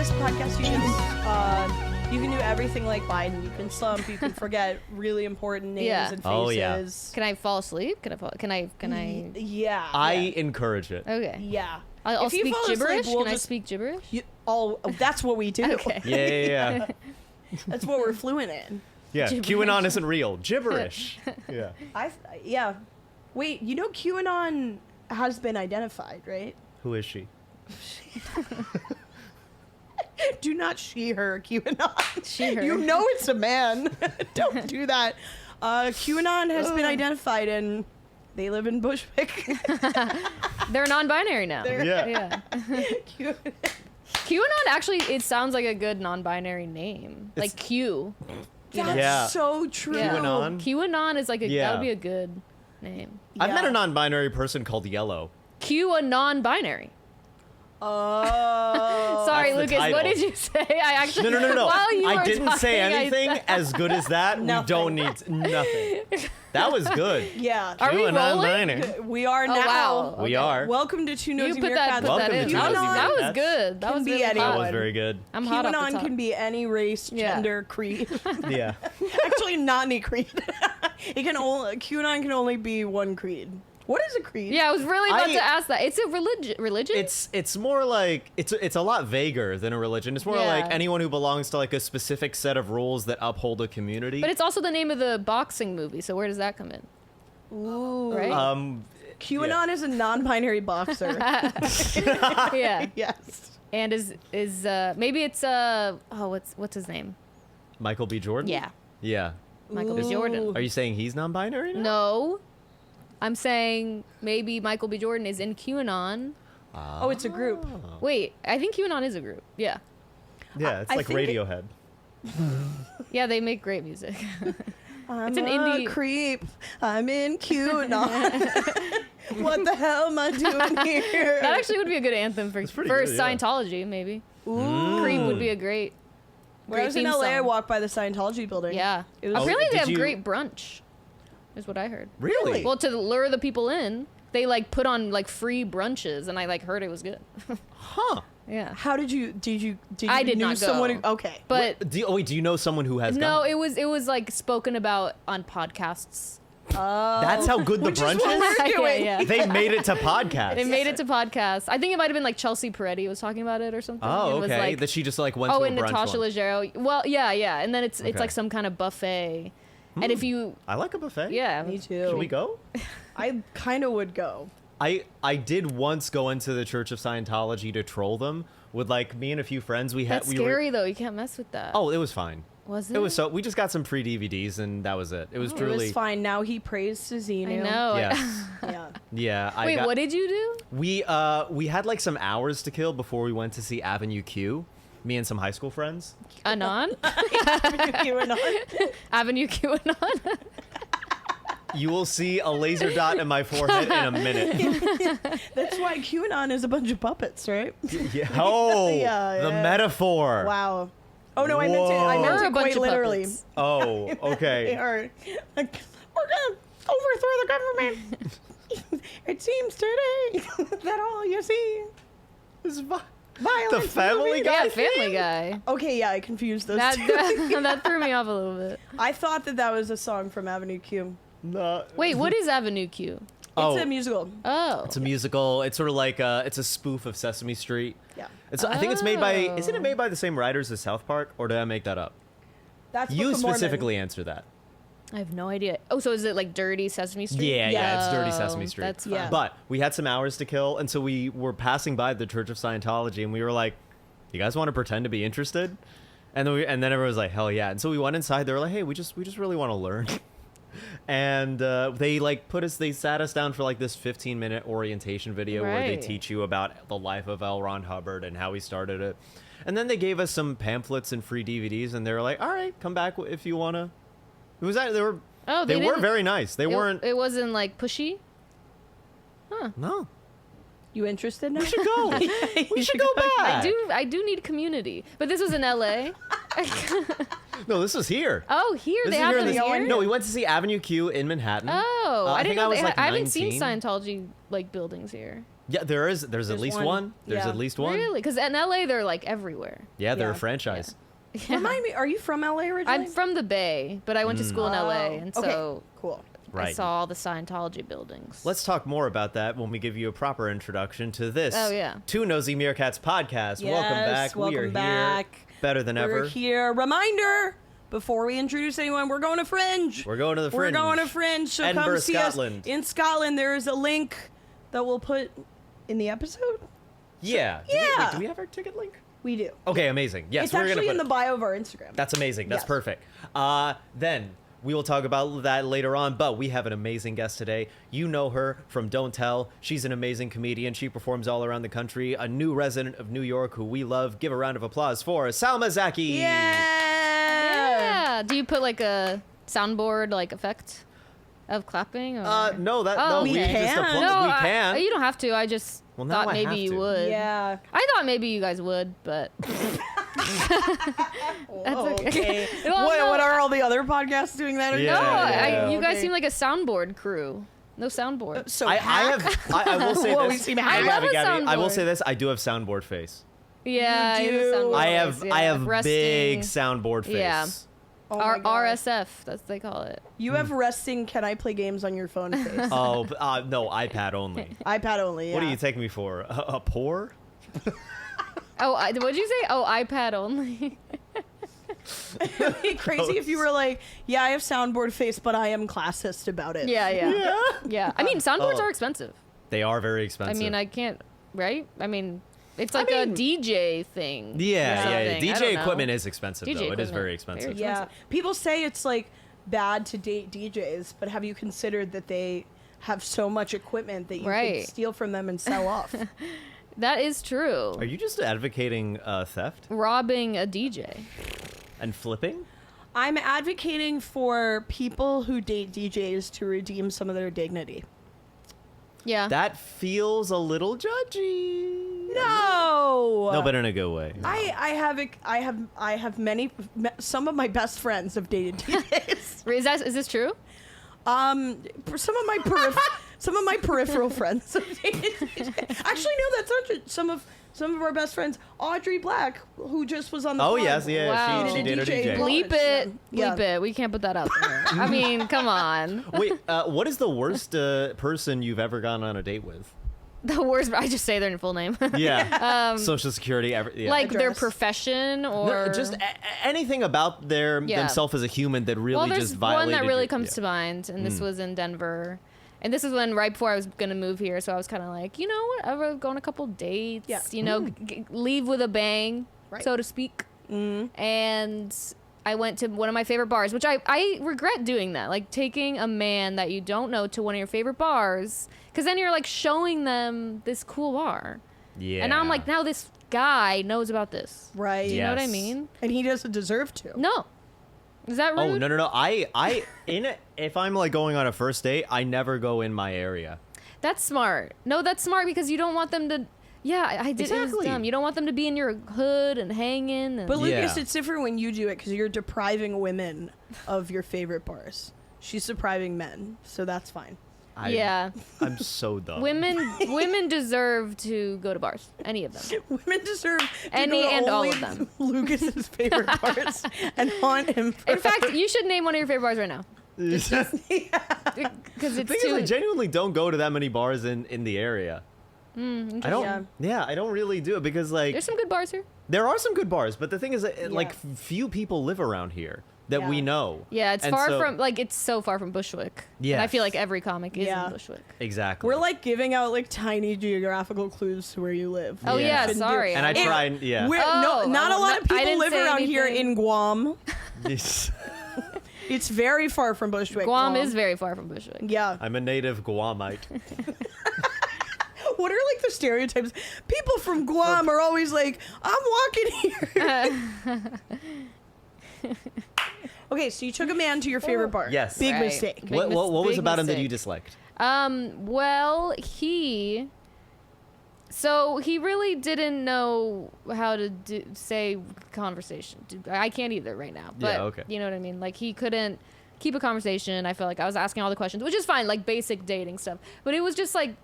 this podcast, you can do everything like Biden. You can slump. You can forget really important names and faces. Oh, yeah. Can I fall asleep? Can I? Yeah. I encourage it. Okay. Yeah. I'll If you speak fall asleep, gibberish. we'll Can I just- speak gibberish? That's what we do. Okay. Yeah. That's what we're fluent in. Yeah, Gibberish. QAnon isn't real. Gibberish. Yeah. Yeah. Wait, you know QAnon has been identified, right? Who is she? Do not she her QAnon. She her. You know it's a man. Don't do that. QAnon has been identified and they live in Bushwick. They're non-binary now. Yeah. Yeah. Q- QAnon actually, it sounds like a good non-binary name. Like Q. That's Yeah. so true. Yeah. QAnon? QAnon is like that Yeah. would be a good name. I've met Yeah. a non-binary person called Yellow. Q a non-binary. Oh. Sorry, that's the Lucas. What title. did you say? I actually No. While you I were didn't say talking, anything as good as that. We Nothing. don't need nothing. That was good. Yeah. Are we QAnon rolling? binary. We are Oh, now. wow. We Okay. are. Welcome to Two You Nosy put that, Meerkats. put that Welcome in. to That was, Nosy that was Meerkats. good. That Can was be really anyone. That hot. was very good. I'm hot off the QAnon top. can be any race, Yeah. gender, creed. Yeah. Actually, not any creed. QAnon can only be one creed. What is a creed? Yeah, I was really about I- to ask that. It's a religion? It's more like it's a lot vaguer than a religion. It's more Yeah. like anyone who belongs to like a specific set of rules that uphold a community. But it's also the name of the boxing movie, so where does that come in? Ooh. Right? QAnon is a non-binary boxer. Yeah. Yes. And is maybe it's what's his name? Michael B. Jordan. Yeah. Yeah. Michael B. Jordan. Are you saying he's non-binary now? No. I'm saying maybe Michael B. Jordan is in QAnon. Oh, it's a group. Wait, I think QAnon is a group. Yeah. Yeah, it's I like think it- Radiohead. Yeah, they make great music. I'm It's an a indie- creep. I'm in QAnon. What the hell am I doing here? That actually would be a good anthem for pretty good, yeah. Scientology, maybe. Ooh. Creep would be a great When I was in theme LA, I song. walked by the Scientology building. Yeah. It was- Apparently they did have you- great brunch, is what I heard. Really? Well, to lure the people in, they like put on like free brunches, and I like heard it was good. Huh. Yeah. How did you I did knew not go. someone who, okay. But Wait, do you know someone who has no, gone? it was like spoken about on podcasts. That's how good the Which is brunch what is? we're doing. Yeah. They made it to podcast. It made it to podcasts. I think it might have been like Chelsea Peretti was talking about it or something. Oh, It was okay. like, That she just like went oh, to a and brunch Natasha once. Leggero. Well, yeah. And then it's Okay. like some kind of buffet. And if you, I like a buffet. yeah. Me too. Should we go? I kind of would go. I did once go into the Church of Scientology to troll them with like me and a few friends. That's scary though. You can't mess with that. Oh, it was fine. Was it? It was so we just got some free DVDs and that was it. It was It truly was fine. Now he prays to Xenu. I know. Yes. Yeah. Yeah. I Wait, got, what did you do? we had like some hours to kill before we went to see Avenue Q. Me and some high school friends. Anon? QAnon. Avenue QAnon? You will see a laser dot in my forehead in a minute. That's why QAnon is a bunch of puppets, right? Yeah. Oh, Yeah, the yeah. metaphor. Wow. Oh no, I meant We're to a bunch quite of literally. puppets. Oh, They okay. are like, we're gonna overthrow the government. It seems today that all you see is violence. The Family movies. Guy? Yeah, Family Guy. Okay, yeah, I confused those That, two. that threw me off a little bit. I thought that was a song from Avenue Q. No. Wait, what is Avenue Q? Oh, It's a musical. Oh. it's a musical. It's sort of like it's a spoof of Sesame Street. Yeah. It's I think it's made by Oh. isn't it made by the same writers as South Park or did I make that up? That's You Book of Mormon. specifically answer that. I have no idea. Oh, so is it like Dirty Sesame Street? Yeah, it's Dirty Oh, Sesame Street. That's fun. Yeah. But we had some hours to kill, and so we were passing by the Church of Scientology, and we were like, "You guys want to pretend to be interested?" And then everyone was like, "Hell yeah!" And so we went inside. They were like, "Hey, we just really want to learn." And they sat us down for like this 15-minute orientation video where they Right. teach you about the life of L. Ron Hubbard and how he started it. And then they gave us some pamphlets and free DVDs, and they were like, "All right, come back if you wanna." It was that they were. Oh, They were didn't- very nice. They weren't. It wasn't like pushy? No. You interested now? We should go. We should go back. I do need community. But this was in LA. No, this was here. Oh, here This they is have here in them the- here? No, we went to see Avenue Q in Manhattan. Oh, I I think didn't know I was they like I haven't seen 19. Scientology like buildings here. Yeah, there's at least one. one. There's Yeah. at least one. Really? Because in LA, they're like everywhere. Yeah, they're Yeah. a franchise. Yeah. Remind me, are you from LA originally? I'm from the Bay, but I went to school in LA, Oh, and okay, so cool. I Right. saw all the Scientology buildings. Let's talk more about that when we give you a proper introduction to this. Oh, yeah. To Nosy Meerkats podcast. Yes, welcome back. We are welcome back. here. Better than ever. We're here. Reminder, before we introduce anyone, we're going to Fringe. We're going to the Fringe. We're going to Fringe, so Edinburgh, come see Scotland. us. In Scotland, there is a link that we'll put in the episode. Yeah. Yeah. Do we have our ticket link? We do. Okay, amazing. Yes, It's we're actually gonna in put the bio of our Instagram. That's amazing. That's Yes. perfect. Then we will talk about that later on, but we have an amazing guest today. You know her from Don't Tell. She's an amazing comedian. She performs all around the country. A new resident of New York who we love. Give a round of applause for Salma Zaky. Yeah. Do you put like a soundboard like effect of clapping? Or? No, Oh, we okay. just can. No, we can. you don't have to. I just Well, now thought I have maybe you to. would. Yeah. I thought maybe you guys would, but Oh, okay. okay. Well, what no. are all the other podcasts doing that? Yeah, no, yeah. you guys Okay. seem like a soundboard crew. No soundboard. So I will say Whoa, this. we seem I happy. love a I will soundboard. say this. I do have soundboard face. Yeah, You I have a do. soundboard I have face, yeah. I have Resting. big soundboard face. Yeah. Oh my God. RSF, that's what they call it. You have resting. Can I play games on your phone face? Oh, no, iPad only. iPad only. Yeah. What do you take me for? A poor? Oh, what'd you say? Oh, iPad only. It'd be crazy if you were like, yeah, I have soundboard face, but I am classist about it. yeah. Yeah. I mean, soundboards Oh. are expensive. They are very I expensive. mean, I can't, right? I mean, it's like a DJ thing. Yeah. something. I DJ don't know. equipment is expensive, DJ though. It is equipment. very expensive. Very Yeah. People say it's like bad to date DJs, but have you considered that they have so much equipment that you Right. could steal from them and sell off? That is true. Are you just advocating theft Robbing a DJ. and flipping? I'm advocating for people who date DJs to redeem some of their dignity. Yeah. That feels a little judgy. No. No, but in a good way. I have some of my best friends have dated DJs. Is this true? Some of my peripheral friends have dated DJs. Actually, no, that's not true. Some of our best friends, Audrey Black, who just was on the Oh, pod. yes, yeah. Wow. She did a DJ. DJ. Bleep it. Yeah. Bleep it. We can't put that out there. I mean, come on. Wait, what is the worst person you've ever gone on a date with? The worst. I just say their full name. Yeah. Social security. Yeah. Like their Address. profession or No, just anything about Yeah. themselves as a human that really well, there's just violated one that really your- comes yeah. to mind, and this was in Denver. And this is when right before I was gonna move here, so I was kind of like, you know, whatever, go on a couple dates, Yeah. you know, leave with a bang, Right. so to speak. And I went to one of my favorite bars, which I regret doing that, like taking a man that you don't know to one of your favorite bars, because then you're like showing them this cool bar, Yeah. and now I'm like, now this guy knows about this. Right. Do you know what I Yes. mean? And he doesn't deserve to. No. Is that rude? Oh no! If I'm like going on a first date, I never go in my area. That's smart. No, that's smart because you don't want them to. Yeah, I did. It was Exactly. dumb. You don't want them to be in your hood and hanging. And, But Lucas, Yeah. it's different when you do it because you're depriving women of your favorite bars. She's depriving men, so that's fine. yeah, I'm so dumb. women deserve to go to bars. Any of them. Women deserve to Any go to and all only of them. Lucas's favorite bars and haunt him. In fact, you should name one of your favorite bars right now the because it's thing is, too. I genuinely don't go to that many bars in the area. I don't. Yeah. Yeah, I don't really do it because like There's some good bars here. there are some good bars, but the thing is, that, like Yeah. few people live around here that we Yeah. know. Yeah, it's And far so- from it's so far from Bushwick. And I feel Yes. like every comic is Yeah. in Bushwick. Exactly. We're like giving out like tiny geographical clues to where you live. Oh Yeah. yeah, Shouldn't do sorry. it. and I It- try and yeah. We're, Oh, not a well, lot of I people didn't live say around here anything. in Guam. Yes. It's very far from Bushwick. Guam is very far from Bushwick. Yeah. I'm a native Guamite. What are like the stereotypes? People from Guam are always like, I'm walking here. Okay, so you took a man to your favorite bar. Yes. Big Right. mistake. Big What was big about him that you mistake. disliked? Well, he really didn't know how to say conversation. I can't either right now. But Yeah, okay. you know what I mean? Like he couldn't keep a conversation. I felt like I was asking all the questions, which is fine, like basic dating stuff. But it was just like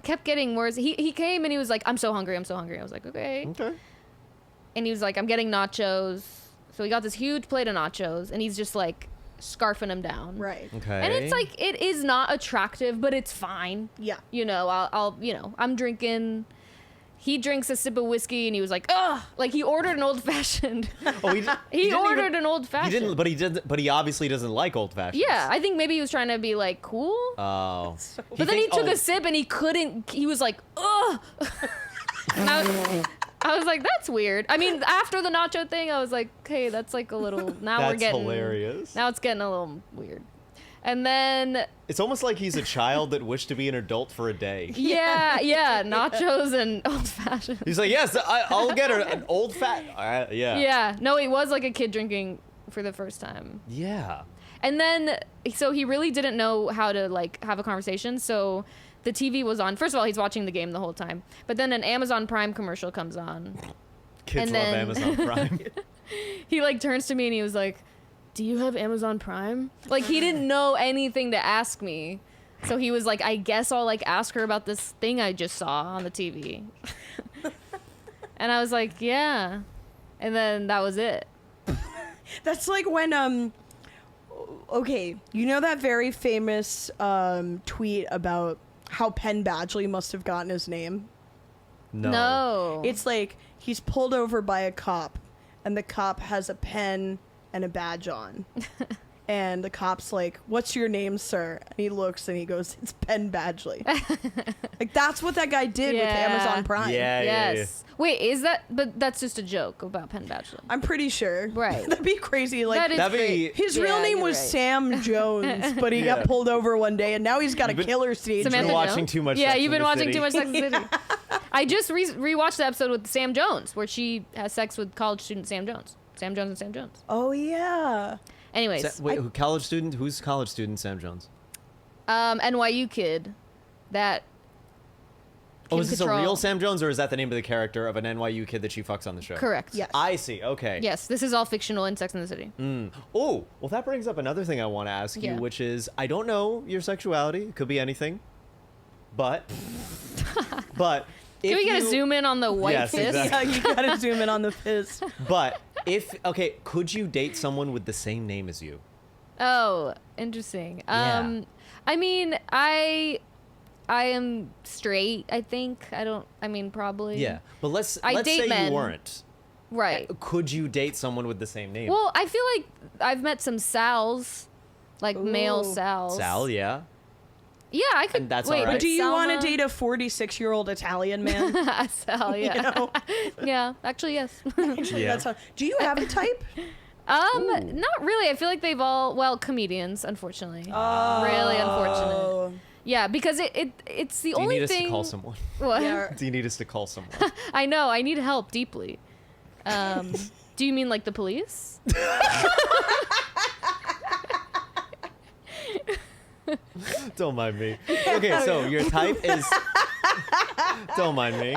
kept getting worse. He came and he was like, I'm so hungry. I was like, okay. Okay. And he was like, I'm getting nachos. So he got this huge plate of nachos and he's just like scarfing them down. Right. Okay. And it's like, it is not attractive, but it's fine. Yeah. You know, I'll I'm drinking. He drinks a sip of whiskey and he was like, ugh. Like he ordered an old fashioned. Oh, He ordered an old fashioned. But he obviously doesn't like old fashions. Yeah, I think maybe he was trying to be like cool. Oh. But then he took a sip and he couldn't. He was like, ugh. And I was like, that's weird. I mean, after the nacho thing, I was like, okay, that's like a little. Now we're That's getting hilarious. Now it's getting a little weird. And then It's almost like he's a child that wished to be an adult for a day. yeah, nachos and old fashioned. He's like, yes, I'll get an old fat. Yeah. Yeah, no, he was like a kid drinking for the first time. Yeah. And then, so he really didn't know how to like have a conversation. So the TV was on. First of all, he's watching the game the whole time. But then an Amazon Prime commercial comes on. Kids And love then- Amazon Prime. He like turns to me and he was like, do you have Amazon Prime? Like he didn't know anything to ask me. So he was like, I guess I'll like ask her about this thing I just saw on the TV. And I was like, yeah. And then that was it. That's like when okay, you know that very famous tweet about how Penn Badgley must have gotten his name? No. It's like he's pulled over by a cop and the cop has a pen and a badge on. And the cop's like, "What's your name, sir?" And he looks and he goes, "It's Penn Badgley." Like that's what that guy did with Yeah. Amazon Prime. Yeah. Yes. Wait, is that? But that's just a joke about Penn Badgley. I'm pretty sure. Right. That'd be crazy. Like That is That'd be- great. his Yeah, real name you're was right. Sam Jones, but he Yeah. got pulled over one day, and now he's got a You've been- killer stage. Samantha You're watching Jones? too much Yeah, Sex you've and been the watching City. too much Sex and the City. I just rewatched the episode with Sam Jones where she has sex with college student Sam Jones. Sam Jones and Sam Jones. Oh yeah. Anyways, Wait, college student? Who's college student Sam Jones? NYU kid that. Oh, Kim is this a Cattrall- real Sam Jones, or is that the name of the character of an NYU kid that she fucks on the show? Correct. Yes. I see. Okay. Yes, this is all fictional in Sex and the City. Oh, well, that brings up another thing I want to ask Yeah. you, which is I don't know your sexuality. It could be anything, but Can we get a zoom in on the white Yes, fist? exactly. Yeah, you gotta zoom in on the fist. But could you date someone with the same name as you? Oh, interesting. Yeah. I mean, I am straight, I think. Probably. Yeah, but let's I date say men. you weren't. Right. Could you date someone with the same name? Well, I feel like I've met some Sals, like male Ooh. Sals. Sal, yeah. Yeah, I could. And that's wait, all right. But do you want Salma- to date a 46-year-old Italian man? Sal? Yeah. You know? Yeah. Actually, yes. Actually, Yeah. that's how. Do you have a type? Not really. I feel like they've all comedians, unfortunately. Really unfortunate. Oh. Yeah, because it's the Do you only need us thing. to call someone? What? Yeah. Do you need us to call someone? I know. I need help deeply. Do you mean like the police? Don't mind me. Okay, so your type is. Don't mind me.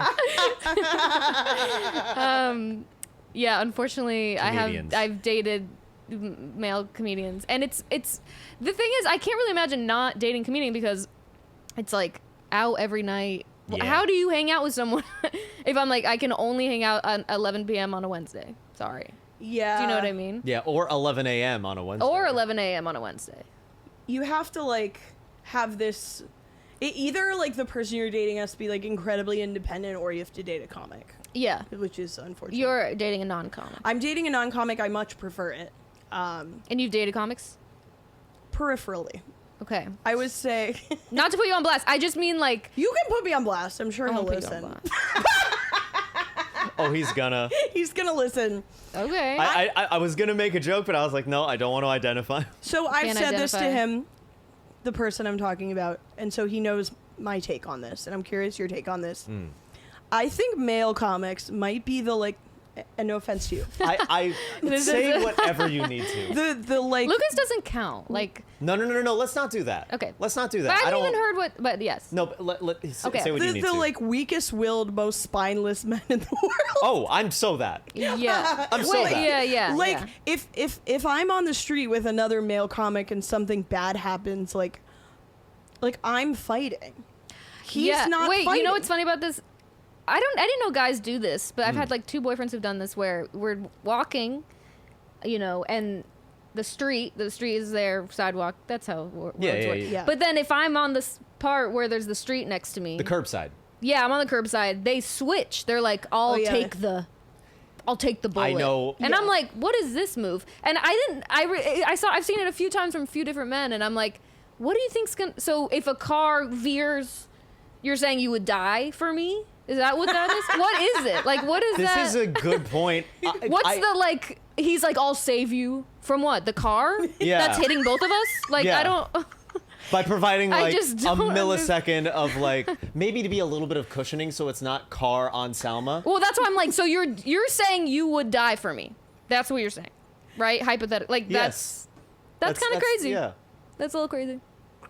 Yeah, unfortunately, Comedians. I've dated male comedians, and it's the thing is I can't really imagine not dating a comedian because it's like out every night. Yeah. How do you hang out with someone if I'm like I can only hang out at 11 p.m. on a Wednesday? Sorry. Yeah. Do you know what I mean? Yeah, or 11 a.m. on a Wednesday. Or 11 a.m. on a Wednesday. You have to like have this. Either like the person you're dating has to be like incredibly independent, or you have to date a comic, Yeah. which is unfortunate. You're dating a non-comic. I'm dating a non-comic. I much prefer it. And you've dated comics? Peripherally, Okay. I would say. Not to put you on blast. I just mean like You can put me on blast. I'm sure I he'll won't put you on listen. blast. Oh, he's gonna. He's gonna listen. Okay. I was gonna make a joke, but I was like, no, I don't want to identify. So I've Can't said this to identify. him, the person I'm talking about, and so he knows my take on this, and I'm curious your take on this. I think male comics might be the like, and no offense to you, I This say is- whatever you need to. the like. Lucas doesn't count. Like, No. Let's not do that. Okay. Let's not do but that. I I haven't don't. even heard what. But yes. No, but Okay. say what you the need the to. like weakest-willed, most spineless men in the world. Oh, I'm so that. Yeah. I'm so Wait, that. Yeah. Like yeah. if I'm on the street with another male comic and something bad happens, like I'm fighting. He's not Wait, fighting. you know what's funny about this? I didn't know guys do this, but I've had like 2 boyfriends who've done this where we're walking, and the street is their sidewalk. That's how words work. Yeah. But then if I'm on this part where there's the street next to me, The curbside. yeah, I'm on the curbside. They switch. They're like, I'll take the bullet. I know. And I'm like, what is this move? And I've seen it a few times from a few different men, and I'm like, what do you think's gonna? So if a car veers, you're saying you would die for me? Is that what that is? What is it? Like, what is This that? is a good point. What's the like? He's like, I'll save you from what? The car? Yeah. That's hitting both of us? Like, Yeah. I don't. By providing I like just a don't millisecond of like maybe to be a little bit of cushioning so it's not car on Salma. Well, that's why I'm like, so you're saying you would die for me? That's what you're saying, right? Hypothetical. Like Yes. that's kind of crazy. Yeah. That's a little crazy.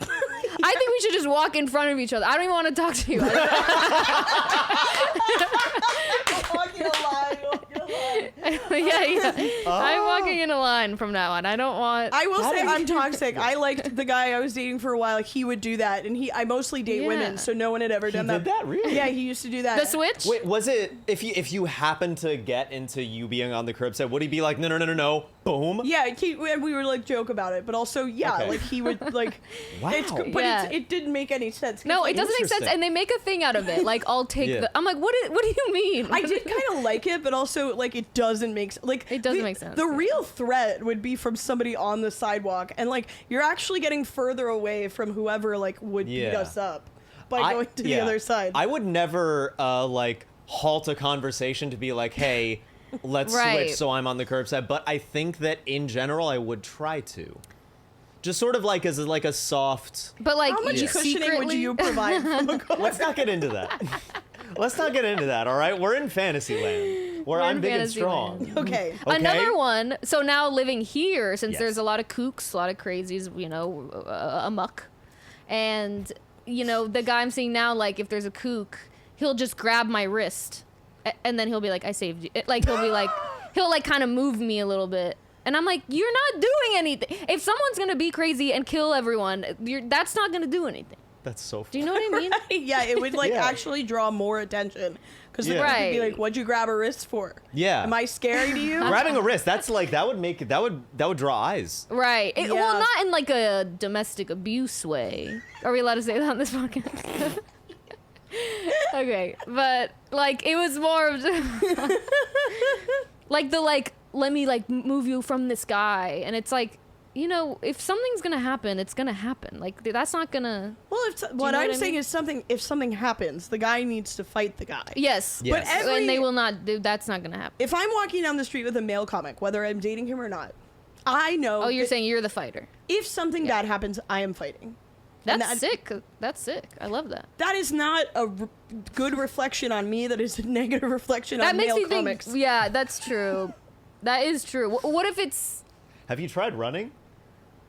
I think we should just walk in front of each other. I don't even want to talk to you. Walking a line. yeah. Oh. I'm walking in a line from now on. I don't want. I will say I'm toxic. I liked the guy I was dating for a while. He would do that, and I mostly date Yeah. women, so no one had ever He done did that? Really? Yeah, he used to do that. the switch. Wait, was it if you happen to get into you being on the curbside, would he be like, no, boom? Yeah, and we were like joke about it, but also Okay. like he would like. Wow. Yeah. It didn't make any sense. 'cause, No, like, it doesn't make sense, Interesting. and they make a thing out of it. Like, I'll take Yeah. the. I'm like, what do you mean? I did kind of like it, but also like it doesn't make like It doesn't make sense. The real threat would be from somebody on the sidewalk, and like you're actually getting further away from whoever like would beat Yeah. us up by going to the other side. I would never like halt a conversation to be like, hey, let's Right. switch so I'm on the curbside. But I think that in general I would try to. Just sort of like as like a soft. But like, How much you cushioning would secretly- you provide from a car? Let's not get into that. Let's not get into that. All right, we're in fantasy land where We're I'm in big and fantasy strong. land. Okay. Okay? Another one. So now living here, since Yes. there's a lot of kooks, a lot of crazies, amok, and the guy I'm seeing now, like if there's a kook, he'll just grab my wrist, and then he'll be like, "I saved you." Like he'll like kind of move me a little bit, and I'm like, "You're not doing anything. If someone's gonna be crazy and kill everyone, that's not gonna do anything." That's so. Do you know what I mean? Yeah, it would like Yeah. actually draw more attention because Yeah. the guy would be Right. like, "What'd you grab a wrist for? Yeah. Am I scary to you?" Grabbing a wrist. That's like that would draw eyes. Right. Yeah. Well, not in like a domestic abuse way. Are we allowed to say that on this podcast? Okay, but like it was more of let me like move you from this guy, and it's like if something's gonna happen, it's gonna happen. Like that's not gonna. Well, what know I'm what I saying mean? is if something happens, the guy needs to fight the guy. Yes. Yes. But And they will not. That's not gonna happen. If I'm walking down the street with a male comic, whether I'm dating him or not, I know. Oh, you're that saying you're the fighter. if something bad happens, I am fighting. And That's sick. That's sick. I love that. That is not a good reflection on me. That is a negative reflection That on makes male me comics. think. Yeah, that's true. That is true. What if it's? Have you tried running?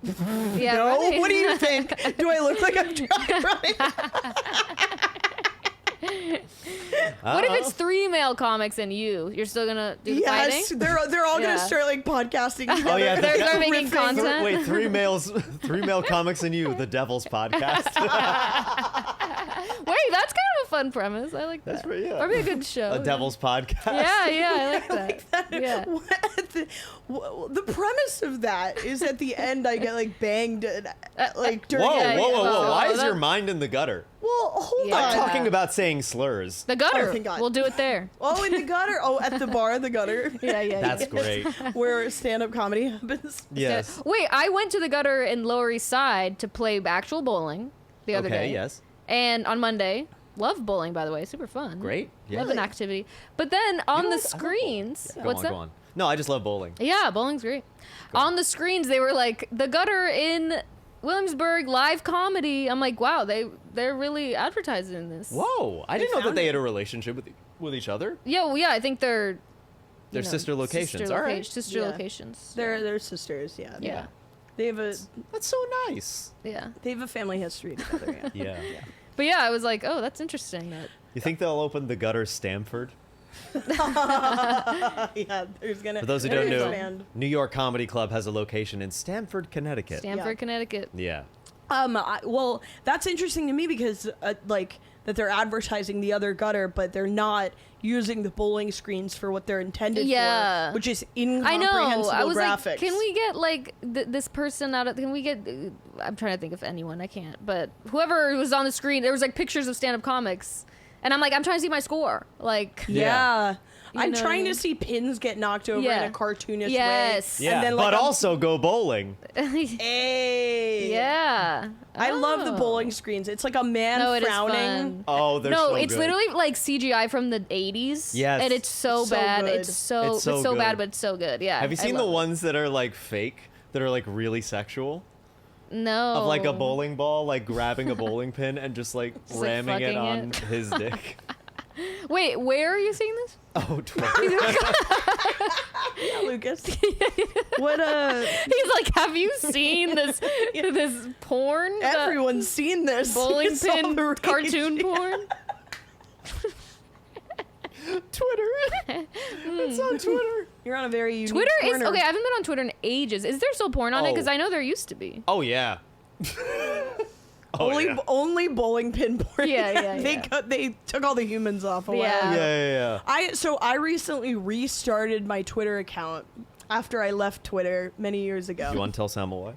Yeah. No, running. what do you think? Do I look like I'm trying running? What if it's 3 male comics and you? You're still gonna do the Yes, fighting? they're all Yeah. gonna start like podcasting together. Oh, yeah, They're that- making riffing. content. Wait, three male comics and you, the Devil's Podcast. Wait, that's kind of a fun premise. I like that. That's right, yeah. That'd be a good show. A Devil's Podcast. Yeah, I like that. Yeah. The premise of that is at the end I get like banged like during. Whoa, Yeah, whoa, whoa, yeah. whoa! Why is that- your mind in the gutter? Well, hold Yeah. on. I'm talking about saying slurs. The gutter. Oh, thank God. We'll do it there. Oh, in the gutter. Oh, at the bar, the gutter. Yeah. That's great. Where stand-up comedy happens. Yes. Wait, I went to the gutter in Lower East Side to play actual bowling the other Okay. day. Yes. And on Monday, love bowling, by the way, super fun. Great. Yeah. Love an activity. But then on know the what? I love bowling. screens, Go what's on, that? Go on. No, I just love bowling. Yeah, bowling's great. On the screens, they were like the gutter in Williamsburg live comedy. I'm like, wow, they're really advertising this. Whoa! I didn't know that found they it. had a relationship with each other. Yeah, well, yeah, I think they're They're sister locations. All right. Sister Yeah. locations. They're sisters. Yeah. Yeah. They have a That's so nice. Yeah. family history together. Yeah. Yeah. But yeah, I was like, oh, that's interesting. That You think they'll open the gutter Stamford? Yeah. There's gonna. For those who they're don't gonna know, expand. New York Comedy Club has a location in Stamford, Connecticut. Stamford, Yeah. Connecticut. Yeah. Well, that's interesting to me because like that they're advertising the other gutter, but they're not using the bowling screens for what they're intended for, which is incomprehensible I was graphics. like, can we get like this person out of? Can we get? I'm trying to think of anyone. I can't. But whoever was on the screen, there was like pictures of stand-up comics, and I'm like, I'm trying to see my score. Like, Yeah. You I'm know trying what I to see pins get knocked over Yeah. in a cartoonish Yes. way. Yeah, And then, like, but also go bowling. Hey. yeah. I love the Oh. bowling screens. It's like a man No, it is frowning. fun. Oh, they're No, so it's good. literally like CGI from the 80s. Yes. And it's so So bad. good. It's so It's so bad, good. but it's so good. Yeah. Have you I seen the love it. ones that are like fake? That are like really sexual? No. Of like a bowling ball, like grabbing a bowling pin and just like Just, like, ramming it fucking on it. his dick. Wait, where are you seeing this? Oh, Twitter. Yeah, Lucas. What He's like, have you seen this this porn? everyone's seen this. Bowling It's all pin the rage. cartoon porn? Twitter. It's on Twitter. You're on a very unique Twitter is corner. okay. I haven't been on Twitter in ages. Is there still porn on it? Oh. Because I know there used to be. Oh yeah. Oh, only yeah. only bowling pin porn. Yeah, they yeah. they took all the humans off a while Yeah. ago. Yeah. I recently restarted my Twitter account after I left Twitter many years ago. You want to tell Salma why?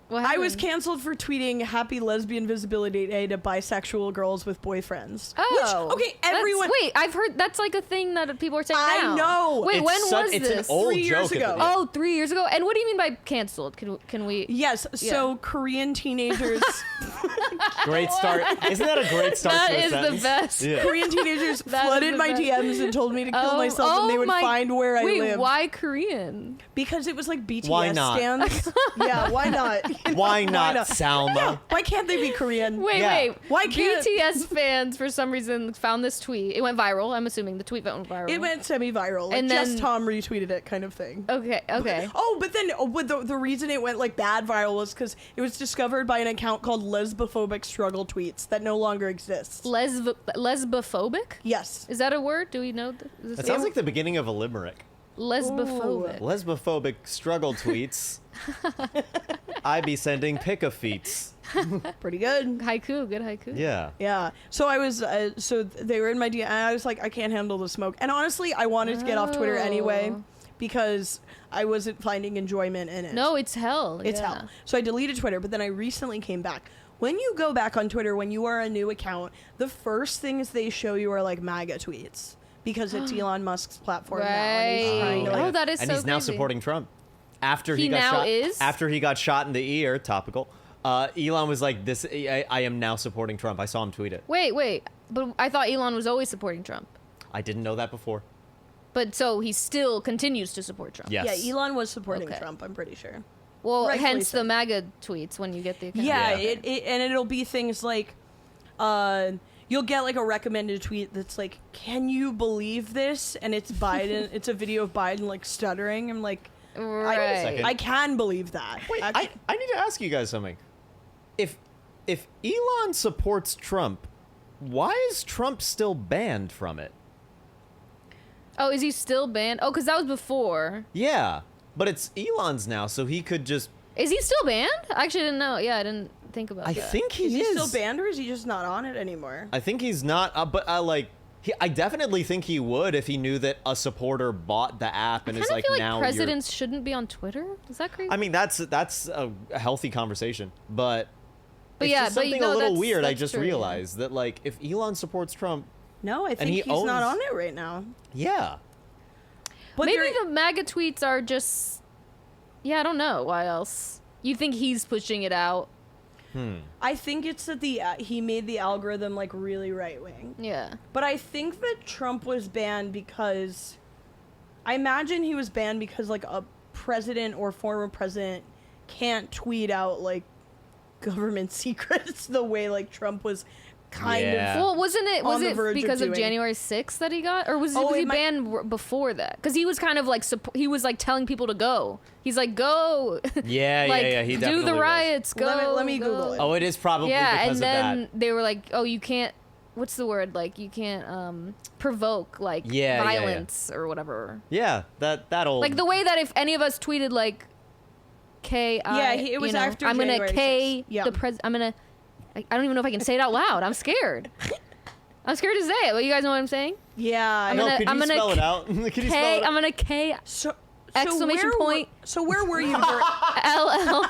What I was happened? canceled for tweeting Happy Lesbian Visibility Day to bisexual girls with boyfriends. Oh. Which, okay, That's- everyone. Wait, I've heard that's like a thing that people are saying I now. know. Wait, It's when such- was it's this? an old 3 years joke at ago. the- Oh, 3 years ago. And what do you mean by canceled? Can we? Yes, so Yeah. Korean teenagers Great start. Isn't that a great start That to a is the sentence? best. Yeah. Korean teenagers That is flooded the my best. DMs and told me to kill myself and they would find where I Wait, live. why Korean? Because it was like BTS Why not? stands. Yeah, why not? You know, Why not, Salma? Why can't they be Korean? Wait, Yeah. wait. Why can't- BTS fans for some reason found this tweet? It went viral. I'm assuming the tweet went viral. It went semi-viral. Like And just then- Tom retweeted it kind of thing. Okay. Oh, but then the reason it went like bad viral was because it was discovered by an account called Lesbophobic Struggle Tweets that no longer exists. Lesbophobic? Yes. Is that a word? Do we know? Is That this sounds like the beginning of a limerick. lesbophobic. Lesbophobic struggle tweets. I be sending pick-a-feets. Pretty good. Haiku, good haiku. Yeah. Yeah. So I was, so they were in my DM, and I was like, I can't handle the smoke. And honestly, I wanted to get off Twitter anyway Oh. because I wasn't finding enjoyment in it. No, it's hell. It's yeah. hell. So I deleted Twitter, but then I recently came back. When you go back on Twitter, when you are a new account, the first things they show you are like MAGA tweets because it's Elon Musk's platform now. And he's Right. trying to, like, Oh, that is and so he's now crazy. supporting Trump. After He he got now shot, is? after he got shot in the ear, topical. Elon was like, "This, I am now supporting Trump." I saw him tweet it. Wait. But I thought Elon was always supporting Trump. I didn't know that before. But so he still continues to support Trump. Yes. Yeah, Elon was supporting Okay. Trump, I'm pretty sure. Well, Rightfully hence so. the MAGA tweets when you get the account. Yeah, Yeah. and it'll be things like, you'll get like a recommended tweet that's like, "Can you believe this?" And it's Biden. It's a video of Biden like stuttering. I'm like, Right. second. I can believe that. Wait, I need to ask you guys something. If Elon supports Trump, why is Trump still banned from it? Oh, is he still banned? Oh, because that was before. Yeah, but it's Elon's now, so he could just. Is he still banned? I actually didn't know. Yeah, I didn't think about I that. think he is he is. still banned or is he just not on it anymore? I think he's not, but I definitely think he would if he knew that a supporter bought the app and I is kind of like, feel now like presidents shouldn't be on Twitter. Is that crazy? I mean, that's a healthy conversation, but But it's yeah, just but something no, a little that's- weird. I that's just true, yeah. realized that like if Elon supports Trump, No, I think he he's not owns- on it right now. yeah, But Maybe there- the MAGA tweets are just. Yeah, I don't know. Why else? You think he's pushing it out? I think it's that he made the algorithm like really right wing. Yeah. But I think that Trump was banned because I imagine he was banned because like a president or former president can't tweet out like government secrets the way like Trump was kind Yeah. of. Well, wasn't it? On Was the it verge of because of doing. January 6th that he got, or was, Oh, was he it might- banned before that? Because he was kind of like he was like telling people to go. He's like, go. yeah, like, yeah. He do definitely the was. raiets. Go. Let me go. Google it. Oh, it is probably Yeah, because and of then that. they were like, oh, you can't. What's the word? Like you can't provoke like Yeah, yeah, yeah. violence or whatever. Yeah, that old. Like the way that if any of us tweeted like K. Yeah, it was after I'm gonna January K 6th. Yeah. the pres. I'm gonna. I don't even know if I can say it out loud. I'm scared. I'm scared to say it. But you guys know what I'm saying? Yeah. No, gonna- could I'm you gonna spell it out? Could you spell K. it I'm gonna K. So Exclamation point. So where were you? LL.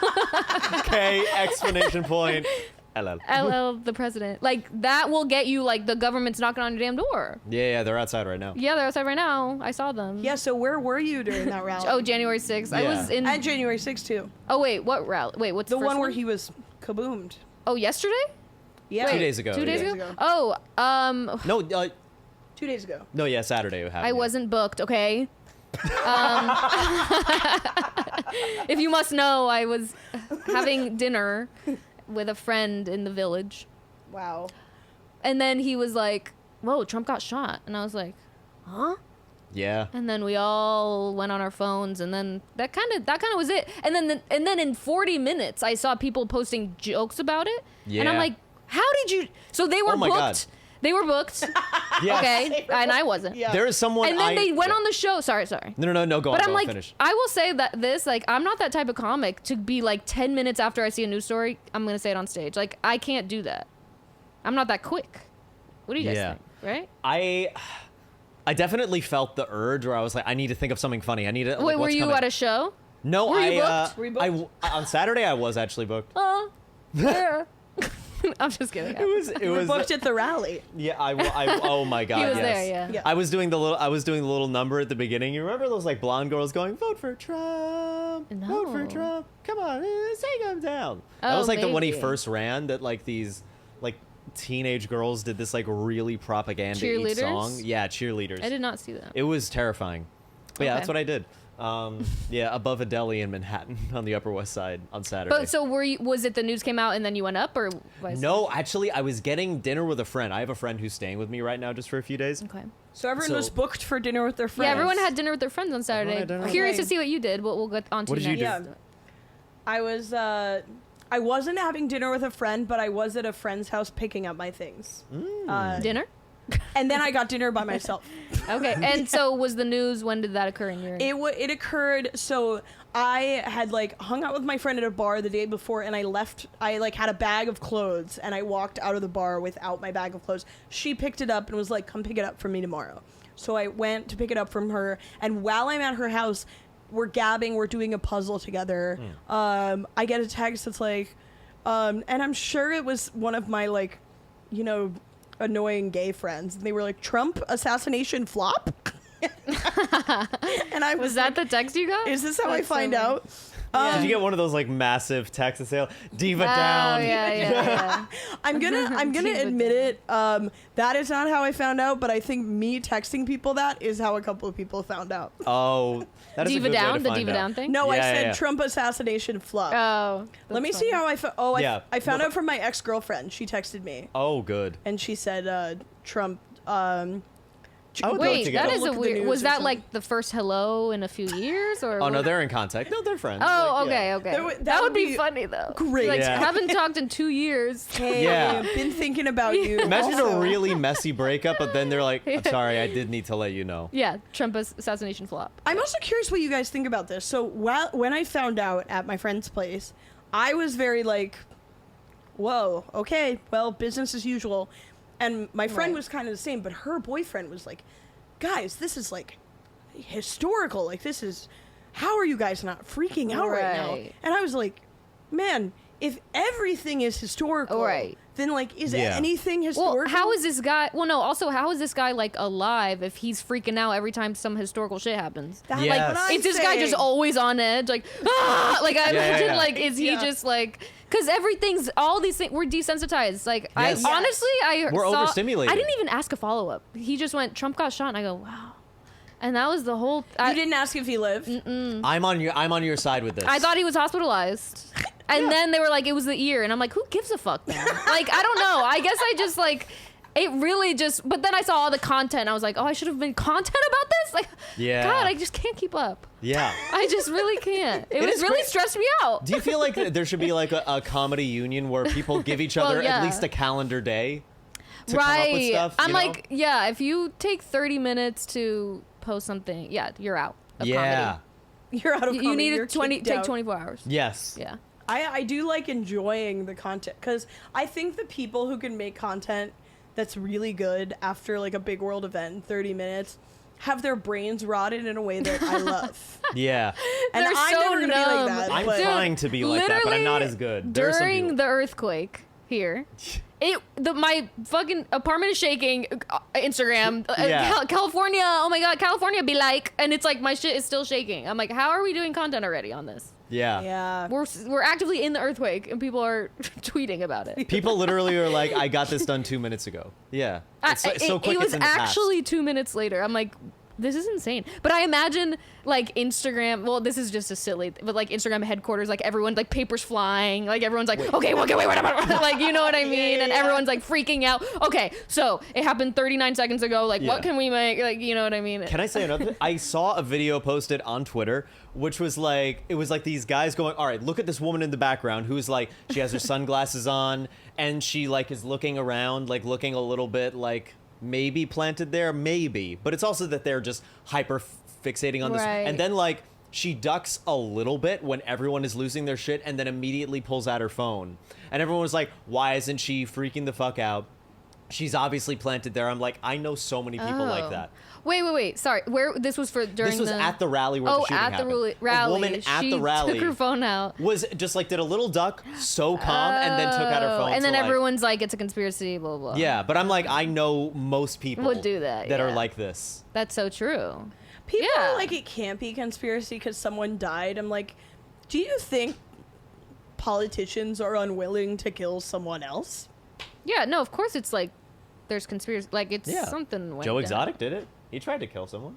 K explanation point. LL. LL the president. Like that will get you. Like the government's knocking on your damn door. Yeah, they're outside right now. Yeah, they're outside right now. I saw them. Yeah. So where were you during that rally? Oh, January 6th. I Yeah. was in. And January 6th too. Oh wait, what rally? Wait, what's The the first one where he was kaboomed. Oh, yesterday? Yeah. Wait, 2 days ago. 2 days yeah. ago? Oh, No, 2 days ago. no, yeah, Saturday. It happened, I yeah. wasn't booked. Okay. If you must know, I was having dinner with a friend in the village, Wow. and then he was like, "Whoa, Trump got shot," and I was like, "Huh?" Yeah. And then we all went on our phones, and then that kind of was it. And then in 40 minutes, I saw people posting jokes about it, and I'm Yeah. like, "How did you?" So they were Oh my booked. God. They were booked. Yes. Okay, and I wasn't. Yeah. There is someone. And then they went yeah. on the show. Sorry. No, go on. But I'm go on, like, finish. I will say that I'm not that type of comic to be like 10 minutes after I see a news story, I'm going to say it on stage. Like, I can't do that. I'm not that quick. What do you guys Yeah. think? Right? I definitely felt the urge where I was like, I need to think of something funny. I need to. Wait, like, were what's you coming? at a show? No, were you booked? Were you booked? on Saturday I was actually booked. Oh, yeah. I'm just kidding. It We was. booked at the rally. Yeah, oh my god. He was yes. there, yeah. Yeah. I was doing the little number at the beginning. You remember those like blonde girls going, "Vote for Trump, vote for No. Trump, come on, take him down." That Oh, was like the when he maybe. first ran. That like these like teenage girls did this like really propaganda Cheerleaders? song. Yeah, cheerleaders. I did not see that. It was terrifying. But yeah, Okay. that's what I did. Yeah, above a deli in Manhattan on the Upper West Side on Saturday. But so was it the news came out and then you went up, or vice No, actually, I was getting dinner with a friend. I have a friend who's staying with me right now just for a few days. versa? Okay. So everyone So- was booked for dinner with their friends. Yeah, everyone had dinner with their friends on Saturday. had dinner with Curious their to see what you did. We'll get on to What did you next. do? Yeah. I wasn't having dinner with a friend, but I was at a friend's house picking up my things. Dinner? And then I got dinner by myself. Okay. And so was the news, when did that occur in your... It occurred, so I had like hung out with my friend at a bar the day before, and I like had a bag of clothes, and I walked out of the bar without my bag of clothes. She picked it up and was like, "Come pick it up for me tomorrow." So I went to pick it up from her, and while I'm at her house, we're gabbing, we're doing a puzzle together. I get a text that's like, and I'm sure it was one of my like, annoying gay friends. And they were like, "Trump assassination flop?" And I Was that the text you got? Is this how I That's so find weird. out? Did you get one of those like massive texts that say "Diva Oh, down"? yeah. I'm gonna Diva admit it. That is not how I found out, but I think me texting people that is how a couple of people found out. Oh, that is a Diva good way down? to The find Diva out. down thing? No, I Yeah, said yeah. Trump assassination flop. Oh. Let me that's see funny. how I found. Oh, Yeah. I found No, out from my ex-girlfriend. She texted me Oh, good. and she said Trump. I would go Wait, together. that is Look a at the weird... news Was or that something. like the first hello in a few years? Or Oh no, what? they're in contact. No, they're friends. Oh, Like, okay, yeah. okay. That That, would would be be funny, though. great. Like, Yeah. haven't talked in 2 years. Hey, Yeah. been thinking about you. Imagine also. a really messy breakup, but then they're like, "I'm sorry, I did need to let you know." Yeah, Trump assassination flop. I'm also curious what you guys think about this. So when I found out at my friend's place, I was very like, "Whoa, okay, well, business as usual." And my friend Right. was kind of the same, but her boyfriend was like, "Guys, this is like historical. Like this is how are you guys not freaking out right now?" Right. And I was like, "Man, if everything is historical, Right. then like is Yeah. anything Well, historical?" how is this guy... Well, no, also, how is this guy, like, alive if he's freaking out every time some historical shit happens? that, Yes. like, what I'm Is this guy just saying- always on edge? Like, ah! Like, I Yeah, imagine, yeah. like, is he Yeah. just, like... Because everything's... All these things... We're desensitized. Like, Yes. I... Honestly, We're saw... overstimulated. I didn't even ask a follow-up. He just went, Trump got shot, and I go, wow. And that was the whole... You didn't ask if he lived. I'm on your side with this. I thought he was hospitalized. And then they were like, it was the ear. And I'm like, who gives a fuck then? Like, I don't know. I guess I just, like... It really just... But then I saw all the content. I was like, oh, I should have been content about this? Like, Yeah. God, I just can't keep up. Yeah. I just really can't. It was is really great. stressed me out. Do you feel like there should be like a comedy union where people give each other yeah. at least a calendar day to come up with Right. stuff? I'm you know? like, yeah, if you take 30 minutes to post something, yeah, you're out of yeah. comedy. You're out of You comedy. need You're a 20 kicked take out. 24 hours. Yes. Yeah. I do like enjoying the content because I think the people who can make content that's really good after like a big world event in 30 minutes have their brains rotted in a way that I love. Yeah. And They're I'm so never gonna be numb. like that. I'm but trying to be like that, but I'm not Literally, as good. There are some During people- the earthquake here, my fucking apartment is shaking. Instagram, Yeah. California. Oh my god, California be like, and it's like my shit is still shaking. I'm like, how are we doing content already on this? Yeah. yeah. We're actively in the earthquake, and people are tweeting about it. People literally are like, I got this done 2 minutes ago. Yeah. It's so quick. It was it's in the past. actually 2 minutes later. I'm like, this is insane. But I imagine like Instagram. Well, this is just a silly, but like Instagram headquarters, like everyone, like papers flying, like everyone's like, okay, wait, like you know what I mean, and yeah. everyone's like freaking out. Okay, so it happened 39 seconds ago. Like, Yeah. what can we make? Like, you know what I mean? Can I say another thing? I saw a video posted on Twitter, which was like, it was like these guys going, all right, look at this woman in the background who's like, she has her sunglasses on and she like is looking around, like looking a little bit like maybe planted there, maybe. But it's also that they're just hyper fixating on this. Right. And then like, she ducks a little bit when everyone is losing their shit and then immediately pulls out her phone. And everyone was like, why isn't she freaking the fuck out? She's obviously planted there. I'm like, I know so many people like Oh. that. Wait. Sorry, where this was for during This was the at the rally where oh the shooting at the happened. rally. A woman at she the rally took her phone out. was just like did a little duck, so calm, and then took out her phone. And then so, like, everyone's like, it's a conspiracy, blah blah. yeah, but I'm like, I know most people Would do that, are yeah. like this. That's so true. People Yeah. are like, it can't be conspiracy because someone died. I'm like, do you think politicians are unwilling to kill someone else? Yeah, no, of course it's like there's conspiracy, like it's Yeah, something. Went Joe down. Exotic did it. He tried to kill someone.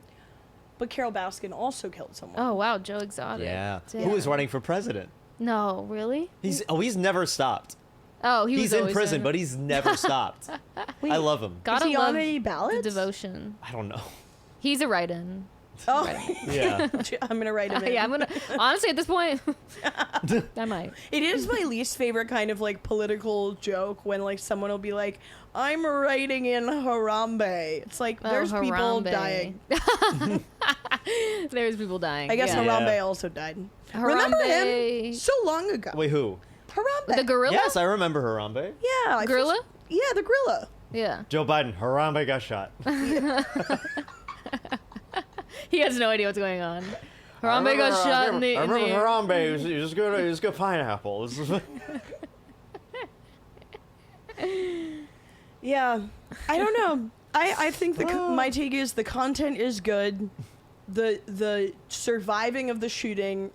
But Carol Baskin also killed someone. Oh wow, Joe Exotic. Yeah, Damn. who was running for president? No, really? He's never stopped. Oh, he was He's in always prison, in- but he's never stopped. I love him. Gotta Is he love on any the ballots? devotion. I don't know. He's a write-in. Oh, Yeah. I'm gonna write him in. Yeah, I'm gonna honestly at this point, I might. It is my least favorite kind of like political joke when like someone will be like, "I'm writing in Harambe." It's like Oh, there's people Harambe. dying. There's people dying. I guess yeah. Yeah. Harambe also died. Remember him? Harambe. So long ago. Wait, who? Harambe. The gorilla. Yes, I remember Harambe. Yeah. I Gorilla? feel- Yeah, the gorilla. Yeah. Joe Biden. Harambe got shot. He has no idea what's going on. Harambe got shot in the. I in remember the- Harambe. He was good. He was good pineapple. Yeah. I don't know. I think my take is the content is good. The surviving of the shooting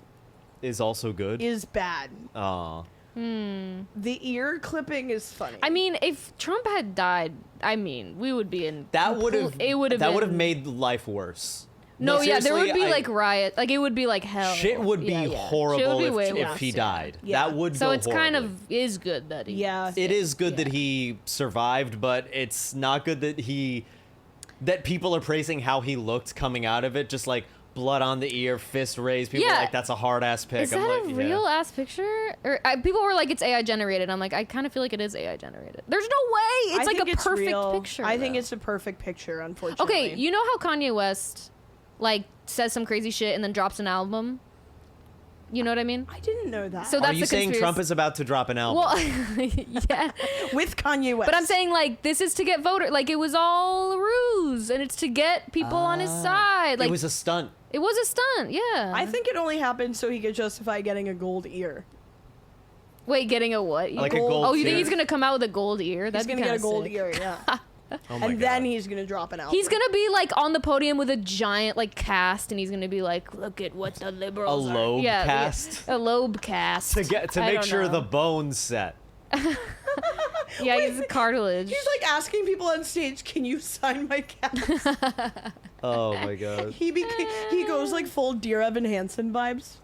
Is also good. is bad. Aw. The ear clipping is funny. I mean, if Trump had died, I mean, we would be in. That would have. It would have. That would have been- made life worse. No, yeah, there would seriously, be I- like riot. Like it would be like hell. Shit would be Yeah, yeah. horrible Shit would be if, way if worse, he yeah. died. Yeah. That would So go it's kind horribly. of is good that he. Yeah. It is good that Yeah. he survived, but it's not good that people are praising how he looked coming out of it, just like blood on the ear, fist raised. People Yeah. are like, that's a hard ass pick. Is I'm that like, a yeah. real ass picture? Or people were like, it's AI generated. I'm like, I kind of feel like it is AI generated. There's no way. It's I like think a it's perfect real. picture. I think though. it's a perfect picture, unfortunately. Okay, you know how Kanye West like says some crazy shit and then drops an album? You know what I mean? I didn't know that. So Are that's you the saying conspiracy- Trump is about to drop an album? Well, yeah. with Kanye West. But I'm saying like this is to get voter. Like it was all a ruse, and it's to get people on his side. Like it was a stunt. It was a stunt. Yeah. I think it only happened so he could justify getting a gold ear. Wait, getting a what? Like a Gold- gold Oh, you think tooth. he's gonna come out with a gold ear? He's That'd be gonna get a kinda gold sick. ear, yeah. Oh my And God. then he's gonna drop an album. He's gonna be like on the podium with a giant like cast, and he's gonna be like, "Look at what the a liberals are." lobe Yeah, cast a lobe cast to I make don't sure know. the bone's set. Yeah, he's cartilage. He's like asking people on stage, "Can you sign my cast?" Oh my God. He goes like full Dear Evan Hansen vibes.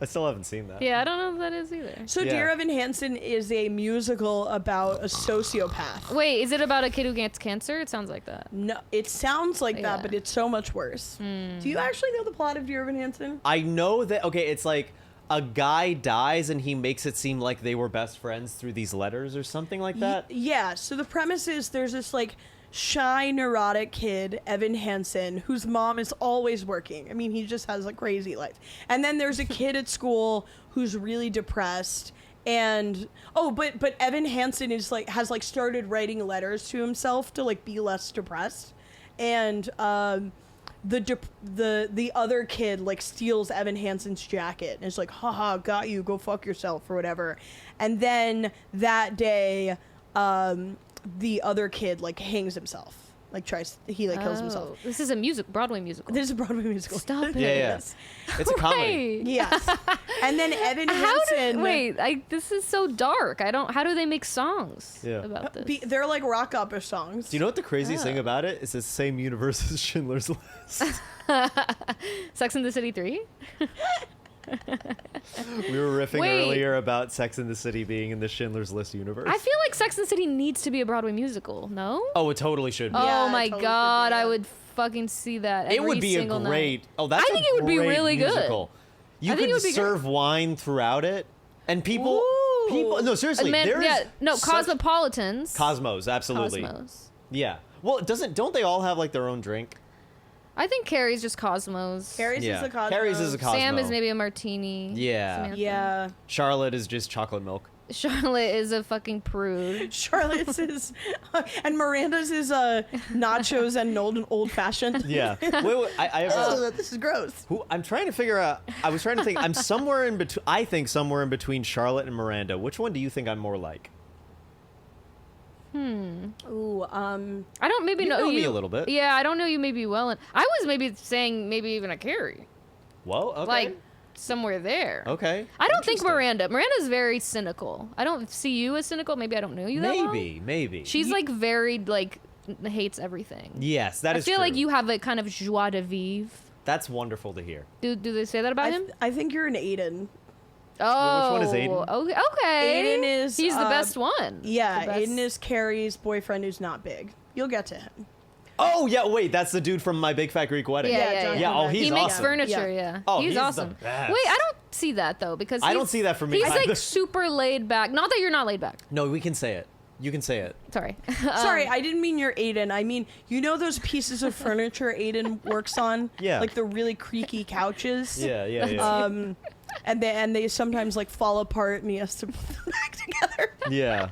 I still haven't seen that. Yeah, I don't know if that is either. So Yeah. Dear Evan Hansen is a musical about a sociopath. Wait, is it about a kid who gets cancer? It sounds like that. No, it sounds like Yeah. that, but it's so much worse. Do you actually know the plot of Dear Evan Hansen? I know that. Okay, it's like a guy dies and he makes it seem like they were best friends through these letters or something like that. Yeah, so the premise is there's this like shy, neurotic kid, Evan Hansen, whose mom is always working. I mean, he just has a crazy life. And then there's a kid at school who's really depressed. And but Evan Hansen is like has like started writing letters to himself to like be less depressed. And the other kid like steals Evan Hansen's jacket and is like, haha, got you, go fuck yourself or whatever. And then that day the other kid like hangs himself, like kills himself. This is a Broadway musical. This is a Broadway musical. Stop it. Yeah. It's a comedy. Wait. Yes. And then Evan Hansen. This is so dark. How do they make songs about this? They're like rock opera songs. Do you know what the craziest thing about it is? It's the same universe as Schindler's List. Sex and the City 3? We were riffing earlier about Sex and the City being in the Schindler's List universe. I feel like Sex and the City needs to be a Broadway musical, no? Oh, it totally should be. Yeah, Oh my totally God, could be. I would fucking see that It every would be a single great. night. Oh, that's I think it would be great really good. musical. You I think it could would be serve wine throughout it, and people. Ooh. No, seriously, there is such- Cosmopolitans. Cosmos, absolutely. Cosmos. Yeah. Well, don't they all have like their own drink? I think Carrie's just Cosmos. Carrie's is a Cosmo. Carrie's is a Cosmo. Sam is maybe a martini. Yeah. Samantha. Yeah. Charlotte is just chocolate milk. Charlotte is a fucking prude. Charlotte's is, and Miranda's is nachos and old fashioned. Yeah. Wait, I have. Oh, this is gross. I'm trying to figure out. I was trying to think. I'm somewhere in between. I think somewhere in between Charlotte and Miranda. Which one do you think I'm more like? Ooh, I don't maybe You know know you me a little bit. Yeah, I don't know you maybe well. I was maybe saying maybe even a Carrie, Whoa. Okay. like somewhere there. Okay. I don't think Interesting. Miranda's very cynical. I don't see you as cynical. Maybe I don't know you that well. Maybe. She's like very like hates everything. Yes, that I is feel true. like you have a kind of joie de vivre. That's wonderful to hear. Do they say that about him? I think you're an Aiden. Oh, one is Aiden? Okay. Aiden is, He's the best one. Yeah, The best- Aiden is Carrie's boyfriend who's not big. You'll get to him. Oh yeah, wait, that's the dude from My Big Fat Greek Wedding. Yeah. John Yeah, oh, Cusack. he's he makes awesome. furniture. Yeah. Yeah. Oh, he's he's the awesome. best. Wait, I don't see that though because I don't he's- see that for me He's either. like super laid back. Not that you're not laid back. No, we can say it. You can say it. Sorry. Sorry, I didn't mean you're Aiden. I mean, you know those pieces of furniture Aiden works on? Yeah. Like the really creaky couches? Yeah. And they sometimes like fall apart and he has to put them back together. Yeah.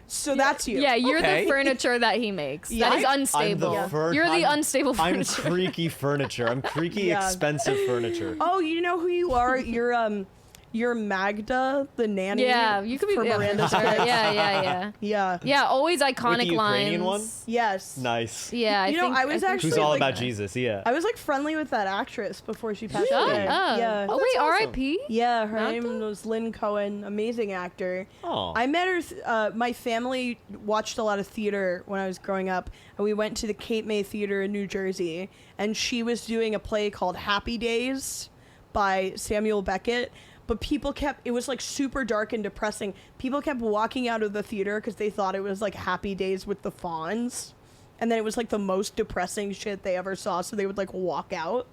So that's you. Yeah, you're Okay. the furniture that he makes. Yeah. That is I'm unstable. the You're the I'm- unstable I'm furniture. creaky furniture. I'm creaky, Yeah. expensive furniture. Oh, you know who you are? You're Magda, the nanny. Yeah, you could be for yeah, Miranda's yeah, parents. yeah. Yeah. Yeah, always iconic Ukrainian lines. one? Yes. Nice. Yeah, You know, I was think- actually Who's all like- about Jesus? Yeah. I was like friendly with that actress before she passed Shut away. up. Yeah. Oh, wait, that's awesome. R.I.P. Yeah, her Magda? name was Lynn Cohen, amazing actor. Oh. I met her. My family watched a lot of theater when I was growing up, and we went to the Cape May Theater in New Jersey, and she was doing a play called Happy Days by Samuel Beckett. But it was like super dark and depressing. People kept walking out of the theater because they thought it was like Happy Days with the Fawns. And then it was like the most depressing shit they ever saw. So they would like walk out.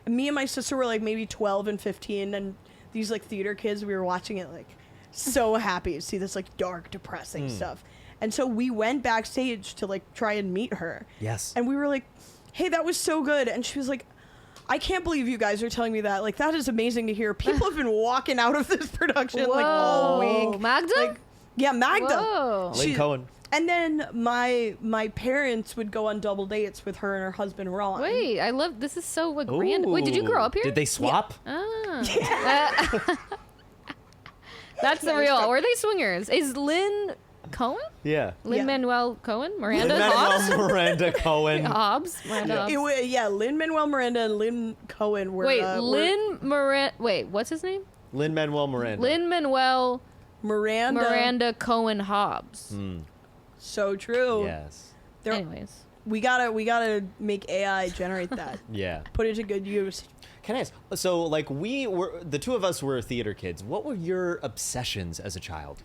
And me and my sister were like maybe 12 and 15. And these like theater kids, we were watching it like so happy to see this like dark, depressing stuff. And so we went backstage to like try and meet her. Yes. And we were like, hey, that was so good. And she was like, I can't believe you guys are telling me that. Like, that is amazing to hear. People have been walking out of this production like all Whoa. week. Magda? Like, yeah, Magda. Whoa. Lynn Cohen. And then my parents would go on double dates with her and her husband Ron. Wait, I love this. Is so like random. Wait, did you grow up here? Did they swap? Ah. That's the real. Were they swingers? Is Lynn Cohen? Yeah. Lynn Manuel Cohen? Miranda Lin-Manuel Hobbs? Miranda Cohen. Hobbs? Miranda Hobbs. Lin-Manuel Miranda and Lynn Cohen were. Wait, were Miranda. Wait, what's his name? Lin-Manuel Miranda. Lynn Manuel Miranda. Cohen Hobbs. Hmm. So true. Yes. There- Anyways. We gotta make AI generate that. Yeah. Put it to good use. Can I ask? So, like, the two of us were theater kids. What were your obsessions as a child?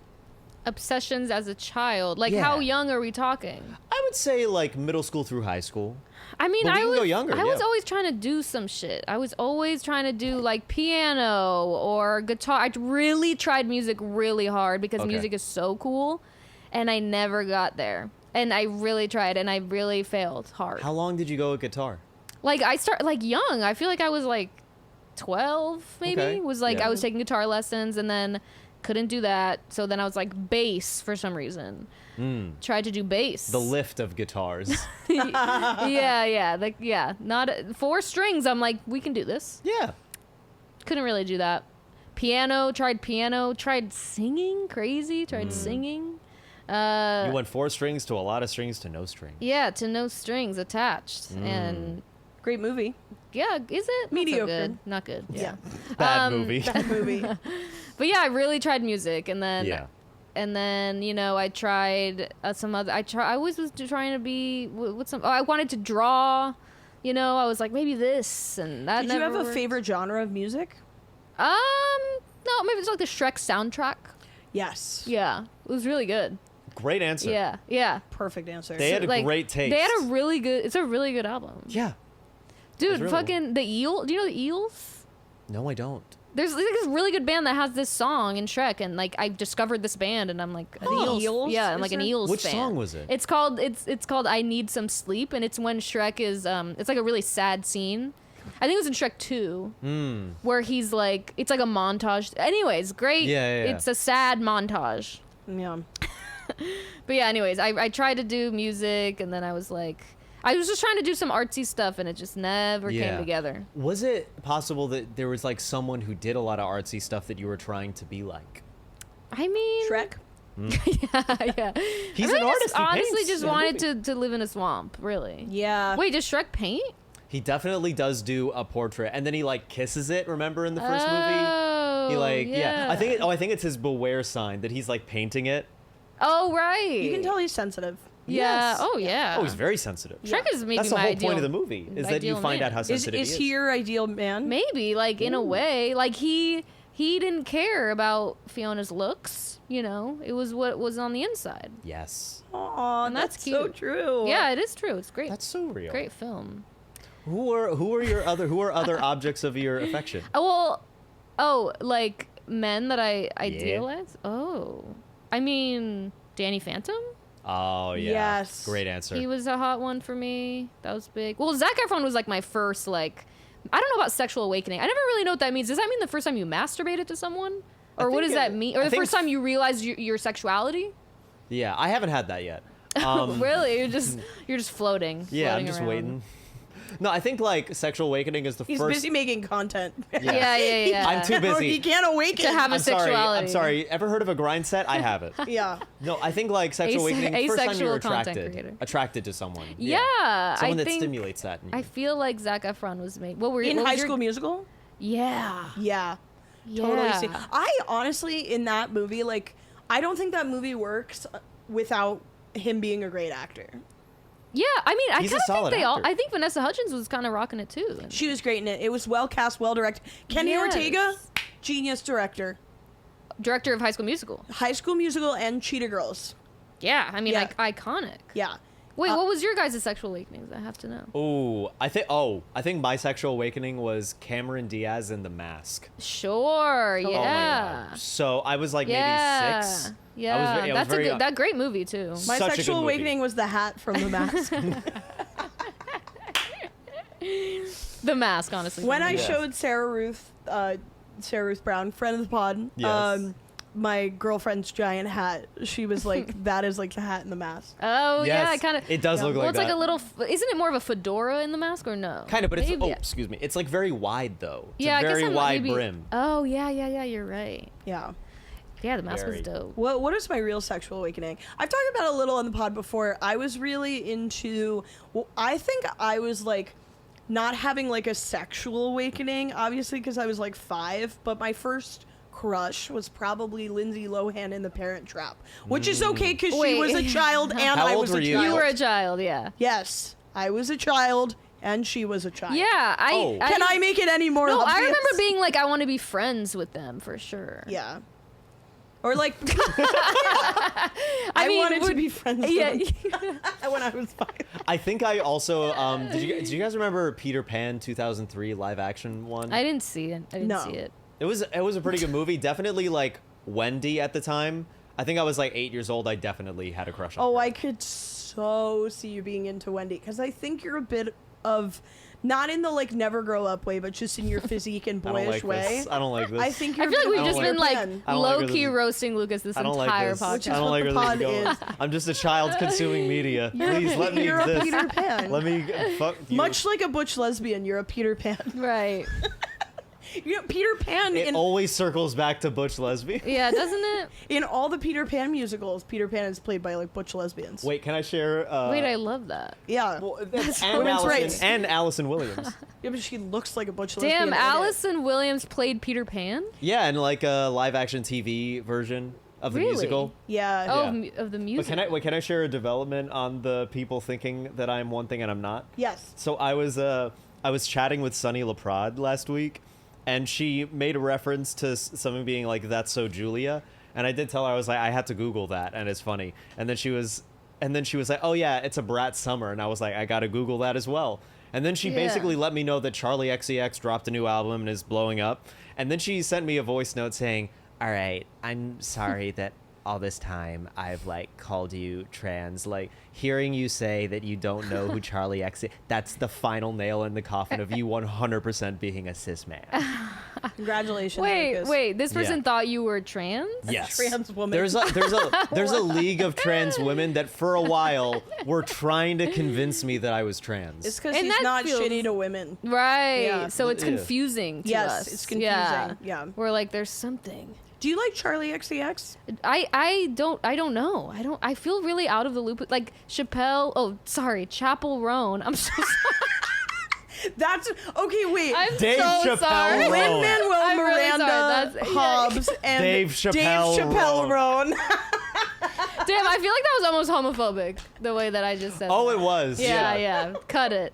Obsessions as a child. Like, Yeah. how young are we talking? I would say like middle school through high school. I mean, But we I can was go younger, I was yeah. always trying to do some shit. I was always trying to do like piano or guitar. I really tried music really hard because Okay. music is so cool, and I never got there. And I really tried, and I really failed hard. How long did you go with guitar? Like I start like young. I feel like I was like 12 maybe. Okay. Was like Yeah. I was taking guitar lessons and then couldn't do that. So then I was like bass for some reason. Tried to do bass. The lift of guitars. yeah. Like yeah, not 4 strings. I'm like we can do this. Yeah. Couldn't really do that. Piano, tried singing, crazy, tried singing. You went 4 strings to a lot of strings to no strings. Yeah, to no strings attached. And Great movie. yeah, is it? Not so Mediocre. good. Not good. Yeah. Bad movie. Bad movie. But yeah, I really tried music, and then Yeah. and then you know I tried some other. I always was trying to be with some. Oh, I wanted to draw. You know, I was like maybe this and that. Did you never have a worked. favorite genre of music? No, maybe it's like the Shrek soundtrack. Yes. Yeah, it was really good. Great answer. Yeah. Perfect answer. They had a Like, great taste. They had a really good. It's a really good album. Yeah. Dude, really- fucking the Eel. Do you know the Eels? No, I don't. There's like this really good band that has this song in Shrek, and like I discovered this band, and I'm like an Oh, Eels. Eels? Yeah, I'm Is like an there- Eels Which fan. song was it? It's called I Need Some Sleep, and it's when Shrek is it's like a really sad scene. I think it was in Shrek 2, where he's like it's like a montage. Anyways, great. Yeah. It's a sad montage. Yeah. But yeah, anyways, I tried to do music, and then I was just trying to do some artsy stuff, and it just never Yeah. came together. Was it possible that there was like someone who did a lot of artsy stuff that you were trying to be like? I mean, Shrek. yeah. He's I an really artist. just He honestly paints just in the wanted movie. to live in a swamp, really. Yeah. Wait, does Shrek paint? He definitely does do a portrait, and then he like kisses it. Remember in the first movie? Oh, He like yeah. I think it's his beware sign that he's like painting it. Oh, right. You can tell he's sensitive. Yeah. Yes. Oh, yeah. Oh, he's very sensitive. Shrek is maybe That's the my whole ideal, point of the movie is that you ideal find man. out how Is sensitive is he he your ideal man? Maybe, like, in a way. Like, he didn't care about Fiona's looks, you know? It was what was on the inside. Yes. Aw, And that's so cute. true. Yeah, it is true. It's great. That's so real. Great film. Who are other objects of your affection? Like men that I idealize? Oh. I mean, Danny Phantom? Oh yeah. Yes. Great answer. He was a hot one for me. That was big. Well, Zac Efron was like my first, like, I don't know about sexual awakening. I never really know what that means. Does that mean the first time you masturbated to someone? Or what think does that mean? Or I the think first time you realized your sexuality? Yeah, I haven't had that yet. Really? You're just floating. Yeah, I'm floating just around. waiting. No, I think like sexual awakening is the He's first. busy making content. Yeah. I'm too busy. He can't awaken. To have a I'm sorry. sexuality. I'm sorry. Ever heard of a grind set? I have it. Yeah. No, I think like sexual awakening. First time you're asexual content creator. attracted to someone. Yeah, Someone I that think stimulates that. In you. I feel like Zac Efron was made. What were In what was High your- School Musical? Yeah. Yeah. Yeah. Totally. See. I honestly, in that movie, like, I don't think that movie works without him being a great actor. Yeah, I mean, I He's a kind of solid think they all. actor. I think Vanessa Hudgens was kind of rocking it too. She was great in it. It was well cast, well directed. Kenny Yes. Ortega, genius director. Director of High School Musical. High School Musical and Cheetah Girls. Yeah, I mean, Yeah. like iconic. Yeah. Wait, what was your guys' sexual awakenings? I have to know. Oh, I think my sexual awakening was Cameron Diaz in The Mask. Sure. Oh my Yeah. God. So I was like yeah. maybe 6. Yeah. I was That's very a young. good. That great movie too. My Such a good sexual movie. awakening was the hat from The Mask. The Mask, honestly. When I Yeah. showed Sarah Ruth Brown, friend of the pod, Yes. my girlfriend's giant hat, she was like, that is like the hat in The Mask. Oh yeah, I Yes, kind of. it does look well, like it's like that. a little. Isn't it more of a fedora in The Mask or no? Kind of, but it's Maybe. excuse me. It's like very wide though. It's Yeah, a I guess very I'm wide maybe, brim. Oh yeah. You're right. Yeah. Yeah, The Mask Very. was dope. What is my real sexual awakening? I've talked about it a little on the pod before. I was really into, well, I think I was like not having like a sexual awakening, obviously because I was like 5, but my first crush was probably Lindsay Lohan in The Parent Trap, which is okay because she Wait. was a child and How I old was were a you? child. You were a child, yeah. Yes, I was a child and she was a child. Yeah, Oh. Can I make it any more No, obvious? I remember being like, I want to be friends with them for sure. Yeah. Or like, I mean, wanted to would- be friends with Yeah. them when I was 5. I think I also did you guys remember Peter Pan 2003 live action one? I didn't see it. I didn't No. see it. It was a pretty good movie. Definitely like Wendy at the time. I think I was like 8 years old. I definitely had a crush on Oh, her. I could so see you being into Wendy because I think you're a bit of not in the like never grow up way, but just in your physique and I don't boyish like way. this. I don't like this. I think I you're feel like a bit we've of just a been Peter like Pan. I don't like low where key this- roasting Lucas this I don't like entire this. podcast. Which is I don't what like the where this is pod going. is. I'm just a child consuming media. Please let me You're a exist. Peter Pan. Let me fuck you. Much like a butch lesbian, you're a Peter Pan. Right. You know, Peter Pan It in always circles back to butch lesbian. Yeah, doesn't it? in all the Peter Pan musicals, Peter Pan is played by like butch lesbians. Wait, can I share? Wait, I love that. Yeah. Well, that's and women's Allison rights. and Allison Williams. Yeah, but she looks like a butch lesbian. Damn, in it. Allison Williams played Peter Pan? Yeah, and like a live action TV version of the Really? musical. Yeah. Oh, Yeah. of the But music. can I share a development on the people thinking that I'm one thing and I'm not? Yes. So I was chatting with Sunny LaPrade last week, and she made a reference to something being like, "That's so Julia," and I did tell her, I was like, I had to Google that, and it's funny. And then she was like, "Oh yeah, it's a Brat Summer," and I was like, I gotta Google that as well. And then she Yeah. basically let me know that Charlie XCX dropped a new album and is blowing up. And then she sent me a voice note saying, "All right, I'm sorry that all this time I've like called you trans. Like hearing you say that you don't know who Charlie X is, that's the final nail in the coffin of you 100% being a cis man." Congratulations. Wait, Lucas. wait. This person Yeah. thought you were trans? Yes. trans woman. There's a league of trans women that for a while were trying to convince me that I was trans. It's because And he's that not feels- shitty to women. Right. Yeah. So it's Yeah. confusing to Yes, us. it's confusing. Yeah. We're like, there's something. Do you like Charlie XCX? I don't know. I feel really out of the loop. Like Chappelle. Oh, sorry, Chapel Roan. I'm so sorry. That's okay. Wait. I'm Dave so Chappelle sorry. Roan. Lin-Manuel I'm really Miranda sorry. That's- Hobbs and Dave Chappelle Roan. Damn, I feel like that was almost homophobic. The way that I just said. Oh, that. it was. Yeah. Cut it.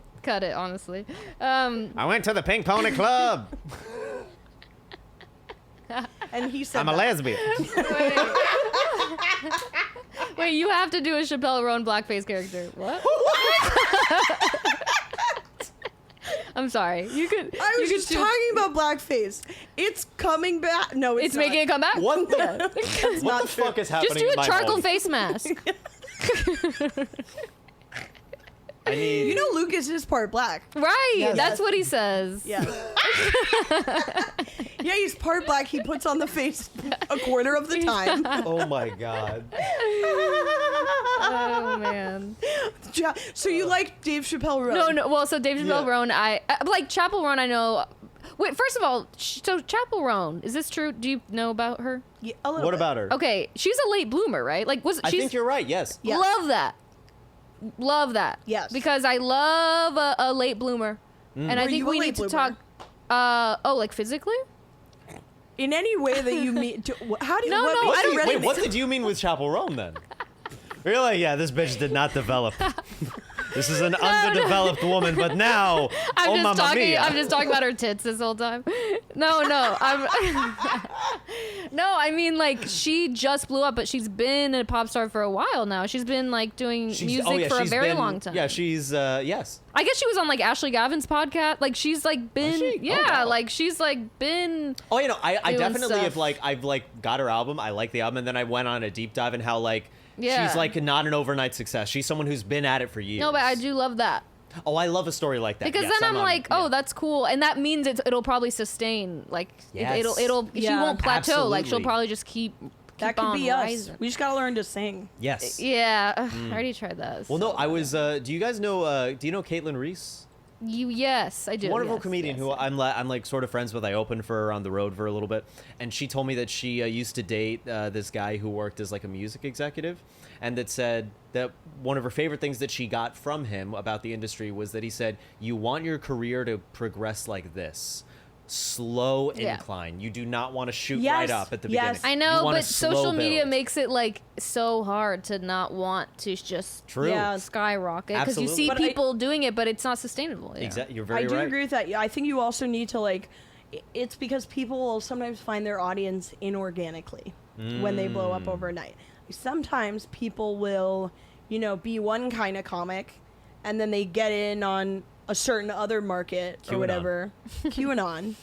Honestly. I went to the Pink Pony Club. And he said I'm a that. lesbian. Wait, you have to do a Chappelle Roan blackface character. What? I'm sorry. You could. I was you just could do- talking about blackface. It's coming back. No, It's not. making it come back. What the, It's what not the true. fuck is happening Just do in a my charcoal home? face mask. I need. You know, Lucas is part black. Right. Yes. That's what he says. Yeah. Yeah, he's part black. He puts on the face a quarter of the time. Oh my god. Oh man. So you like Dave Chappelle Roan? No. Well, so Dave Chappelle Yeah. Roan, I like Chapel Roan. I know. Wait. First of all, so Chapel Roan, is this true? Do you know about her? Yeah, a little What bit. about her? Okay, she's a late bloomer, right? Like, I she's think you're right. Yes. Yes. Love that. Yes. Because I love a late bloomer, and I Were think you a we late need to bloomer? talk. Like physically? In any way that you mean. How do you? No, what no, makes I you don't- resonate? Wait, what did you mean with Chapel Roan then? Really? Yeah, this bitch did not develop. This is an underdeveloped woman, but now, I'm oh just mamma talking. mia. I'm just talking about her tits this whole time. No. No, I mean like she just blew up, but she's been a pop star for a while now. She's been like doing music for a she's very been- long time. Yeah, she's yes. I guess she was on like Ashley Gavin's podcast. Like she's like been, she? Oh, yeah, wow. like she's like been. Oh, you know, I Doing definitely stuff. have I've got her album. I like the album, and then I went on a deep dive in how Yeah. she's like not an overnight success. She's someone who's been at it for years. No, but I do love that. Oh, I love a story like that Because Yes, then I'm on- like, yeah. oh, that's cool, and that means it'll probably sustain. Like Yes. it'll she Yeah. won't plateau. Like she'll Absolutely. probably just keep That could on be us. rising. We just gotta learn to sing. Yes. Yeah, I already tried that. Well, no, I was. Do you guys know? Do you know Caitlin Reese? Yes, I do. Wonderful yes, comedian yes. who I'm like sort of friends with. I opened for her on the road for a little bit, and she told me that she used to date this guy who worked as like a music executive, and that said that one of her favorite things that she got from him about the industry was that he said, "You want your career to progress like this." Slow Yeah. incline. You do not want to shoot Yes, right up at the yes. beginning. I You know, want a but slow social media build. makes it like so hard to not want to just True. Yeah. skyrocket because you see Absolutely. But I- people doing it, but it's not sustainable. Yeah. Exactly. You're very I do right. agree with that. Yeah, I think you also need to like. It's because people will sometimes find their audience inorganically when they blow Mm. up overnight. Sometimes people will, be one kind of comic, and then they get in on a certain other market or QAnon. whatever, QAnon,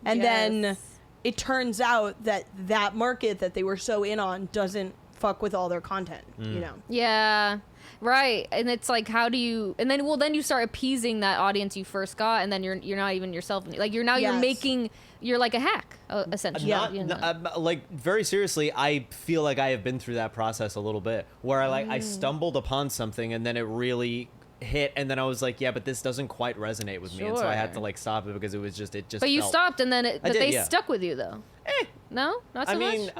and then it turns out that that market that they were so in on doesn't fuck with all their content, you know? Yeah. Right. And it's like, how do you, and then, well, then you start appeasing that audience you first got, and then you're not even yourself. Like, you're making, you're like a hack, essentially. Like, very seriously, I feel like I have been through that process a little bit, where I stumbled upon something and then it really hit, and then I was like, yeah, but this doesn't quite resonate with me, and so I had to like stop it because it just But you felt- stopped, and then they yeah. stuck with you though. No, not so much.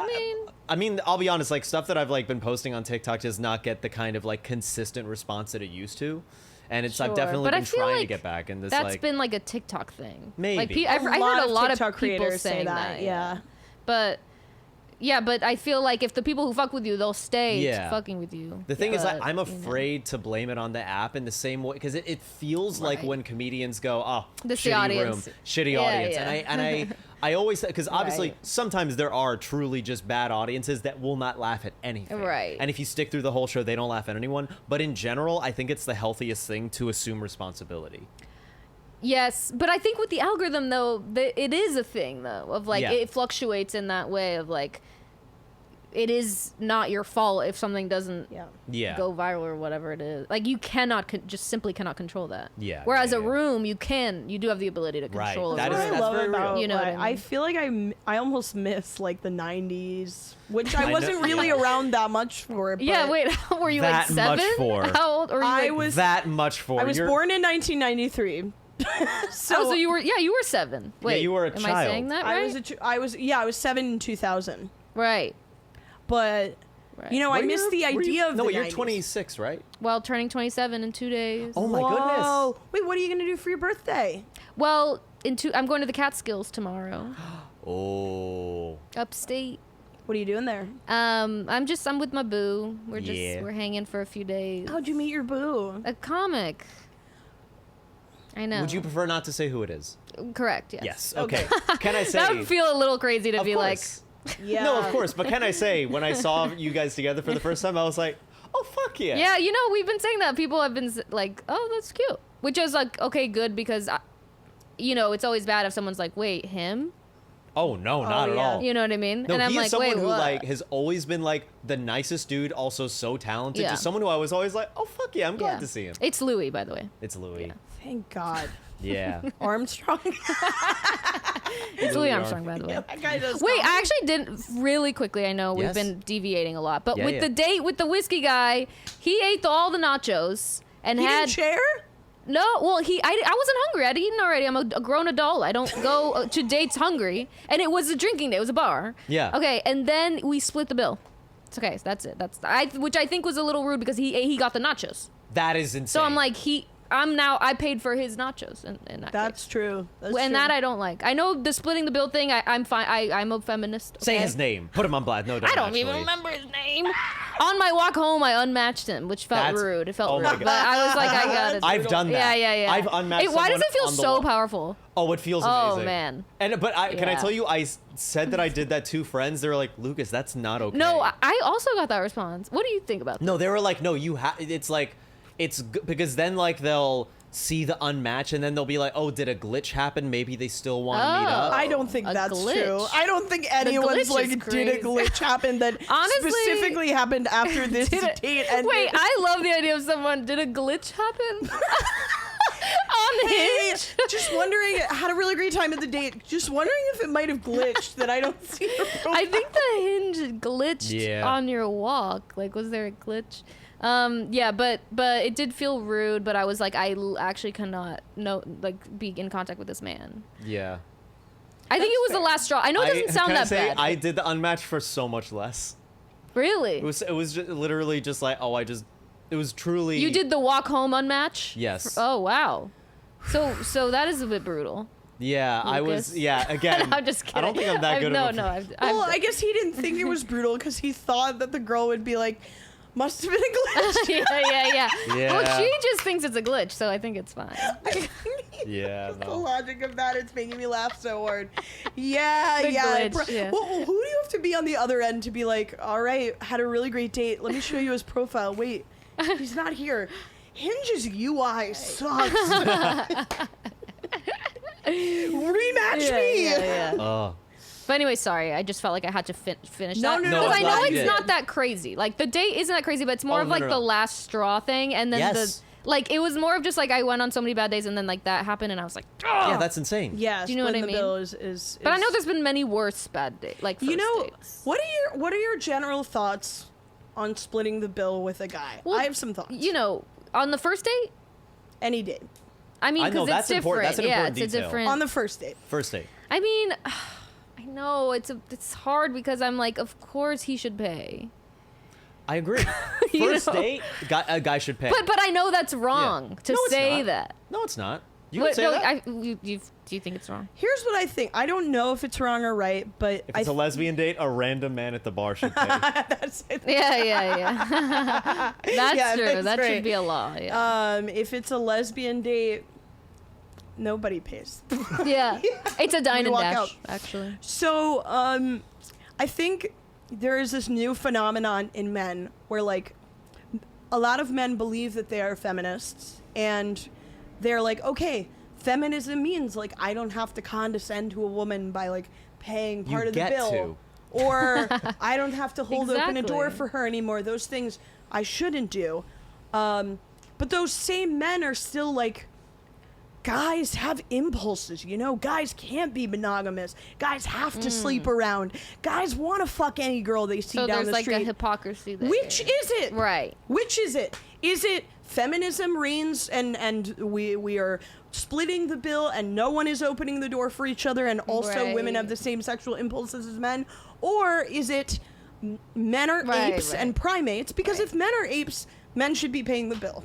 I mean, I'll be honest, like stuff that I've like been posting on TikTok does not get the kind of like consistent response that it used to, and it's I've Sure. definitely But I been feel trying to like get back, and this That's like been like a TikTok thing. Maybe. Like, I heard a lot of TikTok people creators say saying that. Yeah. But yeah, but I feel like if the people who fuck with you, they'll stay Yeah. fucking with you. the thing is, But, I'm you know. afraid to blame it on the app in the same way because it feels like Right. when comedians go, oh, This the shitty audience. room, shitty Yeah, audience, yeah. I always because obviously Right. sometimes there are truly just bad audiences that will not laugh at anything, Right. And if you stick through the whole show, they don't laugh at anyone. But in general, I think it's the healthiest thing to assume responsibility. Yes, but I think with the algorithm though, it is a thing though of like Yeah. it fluctuates in that way of like it is not your fault if something doesn't Yeah. go viral or whatever it is. Like you cannot just simply cannot control that. Yeah, Whereas yeah, a yeah. room, you do have the ability to Right. control. That a is- What I room. love very real. about, You know what I I mean? feel like I almost miss like the 90s, which I know- wasn't really around that much for. But Yeah, wait, were you like That much 7? for. How old? Or were you I like, was that much for I was You're- born in 1993. so you were 7. Wait, you were a am child. I saying that right? I was 7 in 2000. Right. But Right. you know, I Were miss you- the were you- idea of no, the you're 90s. 26, right? Well, turning 27 in 2 days. Oh my Whoa. goodness. Wait, what are you gonna do for your birthday? Well, I'm going to the Catskills tomorrow, Oh. upstate. What are you doing there? I'm with my boo. Yeah. We're hanging for a few days. How'd you meet your boo? A comic. I know. Would you prefer not to say who it is? Correct. Yes. Yes. Okay. Can I say? That would feel a little crazy to Of be course. Yeah. No, of course. But can I say, when I saw you guys together for the first time, I was like, oh, fuck yeah. like, yeah, you know, we've been saying that. People have been like, oh, that's cute. Which is like, okay, good, because, you know, it's always bad if someone's like, wait, him? Oh, no, not at yeah. all. You know what I mean? No, and I'm he like, is someone wait, who what? like has always been like the nicest dude, also so talented. Yeah. Just someone who I was always like, oh fuck yeah, I'm glad Yeah. to see him. It's Louis, by the way. It's Louis. Yeah. Thank God. Yeah. Armstrong. It's Louis Louis Armstrong, by the way. That guy does. Wait, comedy. I actually didn't really quickly. I know we've Yes. been deviating a lot, but Yeah, with yeah. the date with the whiskey guy, he ate all the nachos and He had didn't share? no. Well, I wasn't hungry. I'd eaten already. I'm a grown adult. I don't go to dates hungry. And it was a drinking day. It was a bar. Yeah. Okay, and then we split the bill. It's okay. So that's it. Which I think was a little rude because he got the nachos. That is insane. So I'm like I paid for his nachos in that That's case. true. That's And true. that I don't like. I know the splitting the bill thing. I'm fine. I'm a feminist. say okay? his name. Put him on blast. No, don't I don't actually. even remember his name. On my walk home, I unmatched him, which felt That's- rude. It felt oh rude. my God. But I was like, I got it. I've done that. Yeah. I've unmatched Why does someone it feel on the so walk. powerful? Oh, it feels Oh, amazing. man. But can I Yeah. tell you? I said that I did that to friends. They were like, Lucas, that's not okay. No, I also got that response. What do you think about that? No, they were like, no, you have. It's like, because then like they'll see the unmatch and then they'll be like, oh, did a glitch happen? Maybe they still want to meet up. Oh. I don't think A that's glitch. true. I don't think anyone's glitch like is did a crazy. glitch happen that Honestly- specifically happened after this Did it- date ended. Wait, I love the idea of someone. Did a glitch happen? On Hey, Hinge? just wondering, had a really great time at the date. Just wondering if it might have glitched that I don't see her profile. I think the Hinge glitched Yeah. on your walk. Like, was there a glitch? Yeah, but it did feel rude. But I was like, actually cannot be in contact with this man. Yeah. I think it was the last straw. I know it doesn't sound can I that say, bad. I did the unmatch for so much less. Really? It was just, literally just like, it was truly. You did the walk home unmatch? Yes. Oh wow. So that is a bit brutal. Yeah, I Lucas. was. Yeah, again. I'm just kidding. I don't think I'm that good. No, of a, no. Well, I guess he didn't think it was brutal because he thought that the girl would be like, must have been a glitch. yeah. Yeah. Well, she just thinks it's a glitch, so I think it's fine. Yeah, The no. logic of that, it's making me laugh so hard. Yeah, Big yeah. glitch, yeah. Well, who do you have to be on the other end to be like, all right, had a really great date. Let me show you his profile. Wait, he's not here. Hinge's UI sucks. Rematch me. Yeah. Oh. But anyway, sorry. I just felt like I had to finish No, that. no, no, Because I'm I glad know you it's did. not that crazy. Like, the date isn't that crazy, but it's more Oh, of no, like no, the no. last straw thing. And then Yes. like, it was more of just like I went on so many bad days and then like that happened and I was like, Yeah, "Ugh." that's insane. Yeah, Do you know what splitting I the mean? bill is But I know there's been many worse bad dates, like first you know dates. what are your general thoughts on splitting the bill with a guy? Well, I have some thoughts. You know, on the first date, Any date. I mean, I know, because that's it's important. different. That's an yeah, important it's a detail. different. On the first date. First date. I mean, I know it's hard because I'm like, of course he should pay. I agree. You First know? date, a guy should pay. But I know that's wrong to No, it's say not. that. No, it's not. You What- can say no, that. do you think it's wrong? Here's what I think. I don't know if it's wrong or right, but If it's a lesbian date, a random man at the bar should pay. that's it. Yeah. That's Yeah, true. that's That right. should be a law. Yeah. If it's a lesbian date, nobody pays. Yeah. It's a dine We and walk dash, out. actually. So, I think there is this new phenomenon in men where, like, a lot of men believe that they are feminists, and they're like, okay, feminism means, like, I don't have to condescend to a woman by, like, paying part You of the get bill. to. Or I don't have to hold open a door Exactly. for her anymore. Those things I shouldn't do. But those same men are still like, guys have impulses, you know? Guys can't be monogamous. Guys have to sleep around. Guys want to fuck any girl they see So down there's the like street. a hypocrisy there. Which is it? Right. Which is it? Is it feminism reigns and we are splitting the bill and no one is opening the door for each other and also women Right. have the same sexual impulses as men? Or is it men are Right, apes right. and primates? Because Right. if men are apes, men should be paying the bill.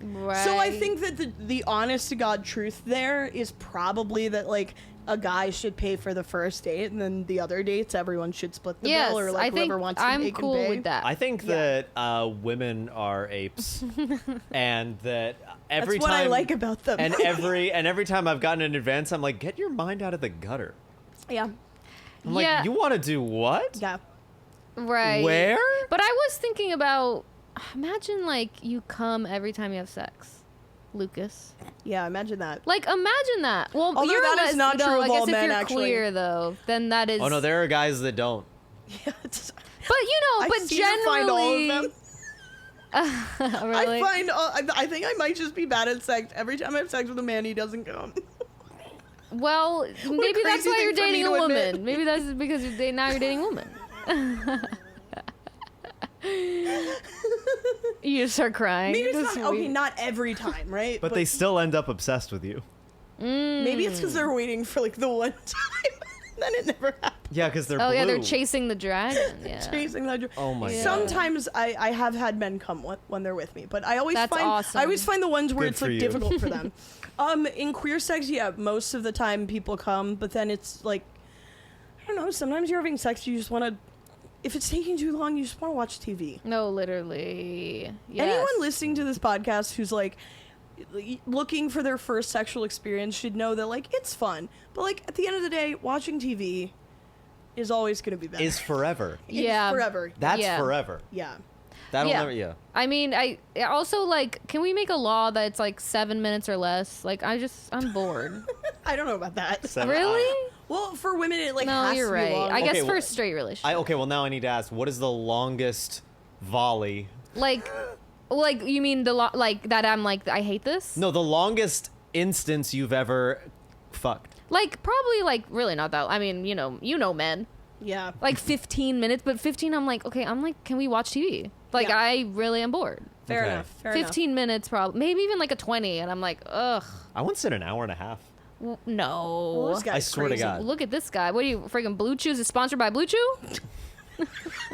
Right. So I think that the honest to God truth there is probably that, like, a guy should pay for the first date, and then the other dates everyone should split the yes, bill, or like I think whoever wants to I'm make cool and pay. with that. I think Yeah. that women are apes, and that every That's what time I like about them. and every time I've gotten in advance, I'm like, get your mind out of the gutter. yeah, I'm like, Yeah. you want to do what? yeah. Right. Where? But I was thinking about, imagine like you come every time you have sex, Lucas. Yeah, imagine that. Like imagine that. Well, Although you're that is not no, true of I guess all if men, you're actually. queer though, then that is. Oh no, there are guys that don't. Yeah, it's, But you know, I but seem to generally, find all of them. really. I find I think I might just be bad at sex. Every time I have sex with a man, he doesn't come. Well, maybe that's crazy why thing you're for me dating to a admit. woman. Maybe that's because now you're dating a woman. You start crying. Maybe it's That's not okay. sweet. Not every time, right? But they still end up obsessed with you. maybe it's because they're waiting for like the one time, and then it never happens. Yeah, because they're Oh blue. yeah, they're chasing the dragon. Yeah. Chasing that. Oh my Yeah. god. Sometimes I have had men come when they're with me, but I always That's find awesome. I always find the ones where Good it's for like you. difficult for them. In queer sex, yeah, most of the time people come, but then it's like, I don't know. Sometimes you're having sex, you just want to. If it's taking too long, you just want to watch TV. No, literally. Yes. Anyone listening to this podcast who's like looking for their first sexual experience should know that like it's fun, but like at the end of the day, watching TV is always going to be better. Is forever. It's Yeah. forever. That's Yeah. forever. Yeah. That'll Yeah. never. Yeah. I mean, I also like. Can we make a law that it's like 7 minutes or less? Like, I'm bored. I don't know about that. Seven- Really? Well, for women, it like No, has you're to be right. long. I guess Okay, for a well, straight relationship. Okay. Well, now I need to ask. What is the longest volley? like you mean like that? I'm like I hate this. No, the longest instance you've ever fucked. Like probably like really not that. I mean, you know, men. Yeah. Like 15 minutes, but 15. I'm like, okay. I'm like, can we watch TV? Like Yeah. I really am bored. Fair Okay. enough. Fair enough. 15 minutes, probably. Maybe even like a 20, and I'm like, ugh, I once did an hour and a half. no. Well, this guy's I swear to crazy. God. Look at this guy. What are you freaking Blue Chews is sponsored by Blue Chew?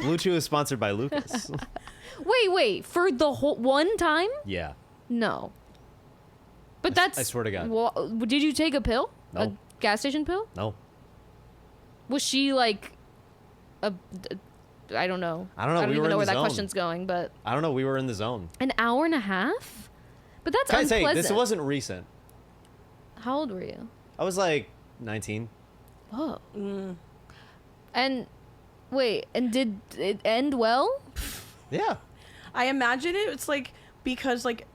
Blue Chew is sponsored by Lucas. Wait, for the whole one time? Yeah. No. But that's I swear to God. Did you take a pill? No. A gas station pill? No. Was she like I don't know. I don't know. I don't We were even know in where the that zone. question's going, but I don't know. We were in the zone. an hour and a half? But that's Can I say unpleasant. this wasn't recent? How old were you? I was like 19. Whoa. And wait, and did it end well? Yeah. I imagine it's like because like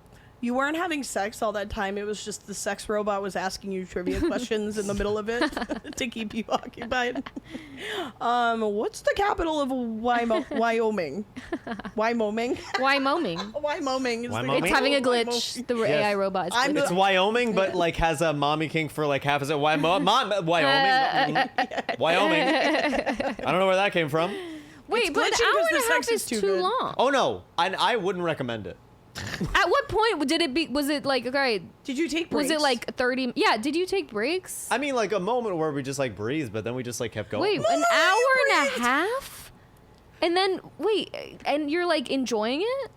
You weren't having sex all that time. It was just the sex robot was asking you trivia questions in the middle of it to keep you occupied. What's the capital of Wyoming? Wyoming? Wyoming. Wyoming. Is Wyoming? It's having a Wyoming. glitch. The AI robot is I'm glitching. It's Wyoming, but like has a mommy king for like half. Is it Wyoming? Wyoming. Wyoming. I don't know where that came from. Wait, but an glitching hour 'cause the and a half sex is is too too good. long. Oh no, I wouldn't recommend it. At what point did it be? Was it like okay? Did you take Was breaks? it like 30? Yeah. Did you take breaks? I mean, like a moment where we just like breathed, but then we just like kept going. Wait, an hour and a half? And then wait, and you're like enjoying it?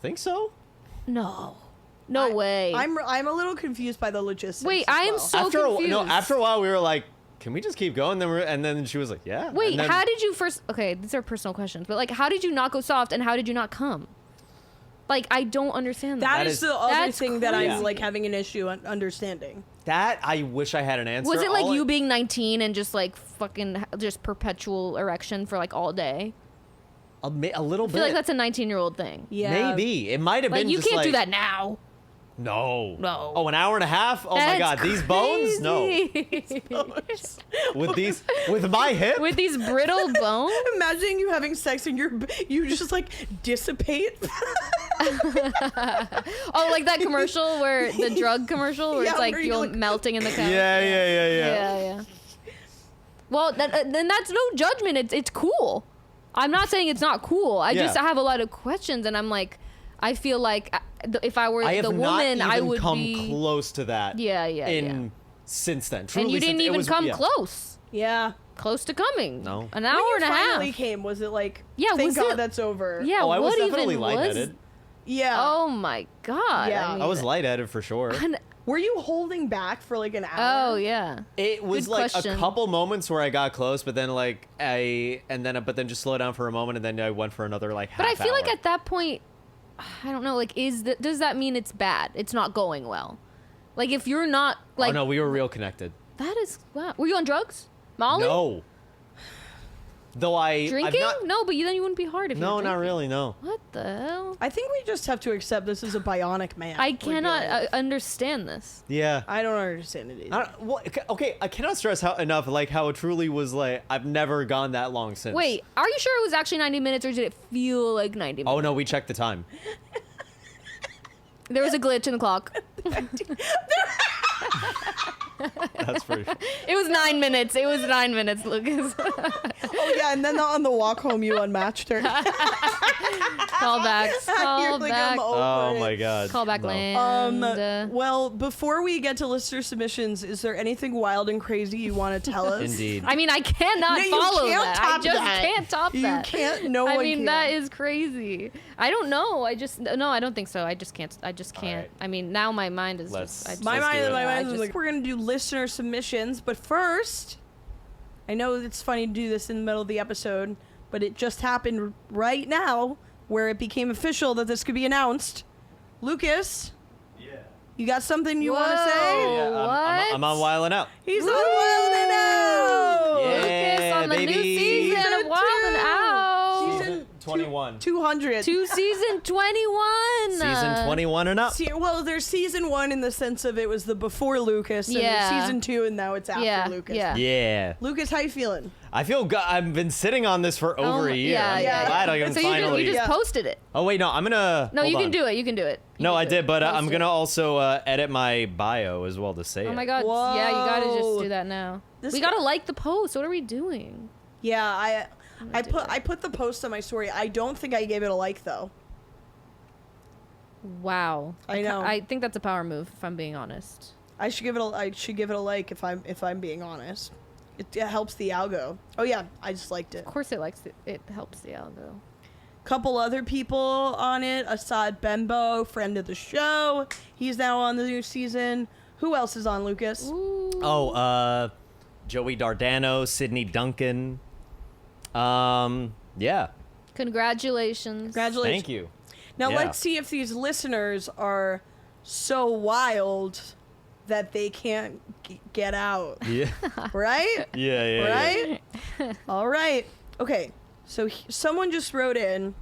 Think so? No. No way. I'm a little confused by the logistics. Wait, as I am well. so after confused. after a while, we were like, "Can we just keep going?" And then she was like, "Yeah." Wait, And then, how did you first? Okay, these are personal questions, but like, how did you not go soft, and how did you not come? Like, I don't understand that. That is the other that's thing that I'm crazy. like having an issue understanding. that I wish I had an answer. Was it like All you I- being 19 and just like fucking just perpetual erection for like all day? a little I bit? feel like that's a 19-year-old thing. Yeah, Maybe it might have Like been. you just can't do like- that now. No. No. Oh, an hour and a half? Oh my That's god, these bones? No. crazy. With my hip? With these brittle bones. Imagining you having sex and you just like dissipate. Oh, like that commercial where the drug commercial where Yeah, it's like where you you're look- melting in the couch. Yeah. Yeah. Well, then that's no judgment. It's cool. I'm not saying it's not cool. I just Yeah. have a lot of questions, and I'm like, I feel like if I were I have the not woman, even I would come be. close to that. Yeah. Since then. And Truly you didn't since- it even was- come yeah. close. Yeah. Close to coming. No. An When hour you and a finally half. came, was it like? Yeah, Thank was God it- that's over. Yeah. Oh, I was what definitely even lightheaded. was? Yeah. Oh my god. Yeah. mean, I was lightheaded for sure. Were you holding back for like an hour? Oh yeah. It was Good like question. a couple moments where I got close, but then but then just slow down for a moment, and then I went for another like half But I feel like hour. at that point, I don't know. Like, does that mean it's bad? It's not going well. Like, if you're not like oh no, we were real connected. that is wow. Were you on drugs, Molly? No. Though I've Drinking? not, No, but then you wouldn't be hard if you no, were not drinking. really, no. What the hell? I think we just have to accept this is a bionic man. I we're cannot dealing with. understand this. Yeah. I don't understand it either. Okay, I cannot stress enough like how it truly was like I've never gone that long since. Wait, are you sure it was actually 90 minutes, or did it feel like 90 minutes? Oh no, we checked the time. There was a glitch in the clock. That's pretty. It was 9 minutes. It was 9 minutes, Lucas. Oh yeah, and then on the walk home you unmatched her. Callbacks. You're like, I'm Callback. over Oh it. my god. Callback No. land. Well, before we get to listener submissions, is there anything wild and crazy you want to tell us? Indeed. I mean, I cannot No, you follow can't that. I top just that. can't top You that. can't. No I one mean, can. that is crazy. I don't know. I don't think so. I just can't. All right. I mean, now my mind is Let's- just. I just My Let's do mind, it. my Yeah, I mind is just- like, we're gonna do listener submissions, but first, I know it's funny to do this in the middle of the episode, but it just happened right now, where it became official that this could be announced. Lucas, Yeah. you got something you want to Whoa. say? Yeah, What? I'm on Wild Out. He's Woo! on Wild and Out. Yeah. Lucas on the new baby. season Season of Wild and two. Out. Season 21. 200. To season 21. Season 21 and up. Well, there's season 1 in the sense of it was the before Lucas, and Yeah. there's season 2, and now it's after Yeah, Lucas. yeah. Yeah. Lucas, how you feeling? I feel I've been sitting on this for over a year. Yeah, I'm yeah. glad I can So finally. you just Yeah. posted it. Oh wait, no, I'm gonna. No, hold you can on. do it. You can do it. You No, can I do did, it. but Post I'm it. gonna also edit my bio as well to say it. Oh my god. Whoa. Yeah, you gotta just do that now. This we guy- gotta like the post. What are we doing? Yeah, I do I put the post on my story. I don't think I gave it a like though. Wow. I know. I think that's a power move, if I'm being honest. I should give it a like if I'm being honest. It helps the algo. Oh yeah, I just liked it. Of course, it helps the algo. Couple other people on it. Assad Bembo, friend of the show. He's now on the new season. Who else is on, Lucas? Ooh. Oh, Joey Dardano, Sydney Duncan. Yeah. Congratulations. Congratulations. Thank you. Now Yeah. let's see if these listeners are so wild that they can't get out. Yeah. Right? Yeah. Right? All right. Okay. So someone just wrote in,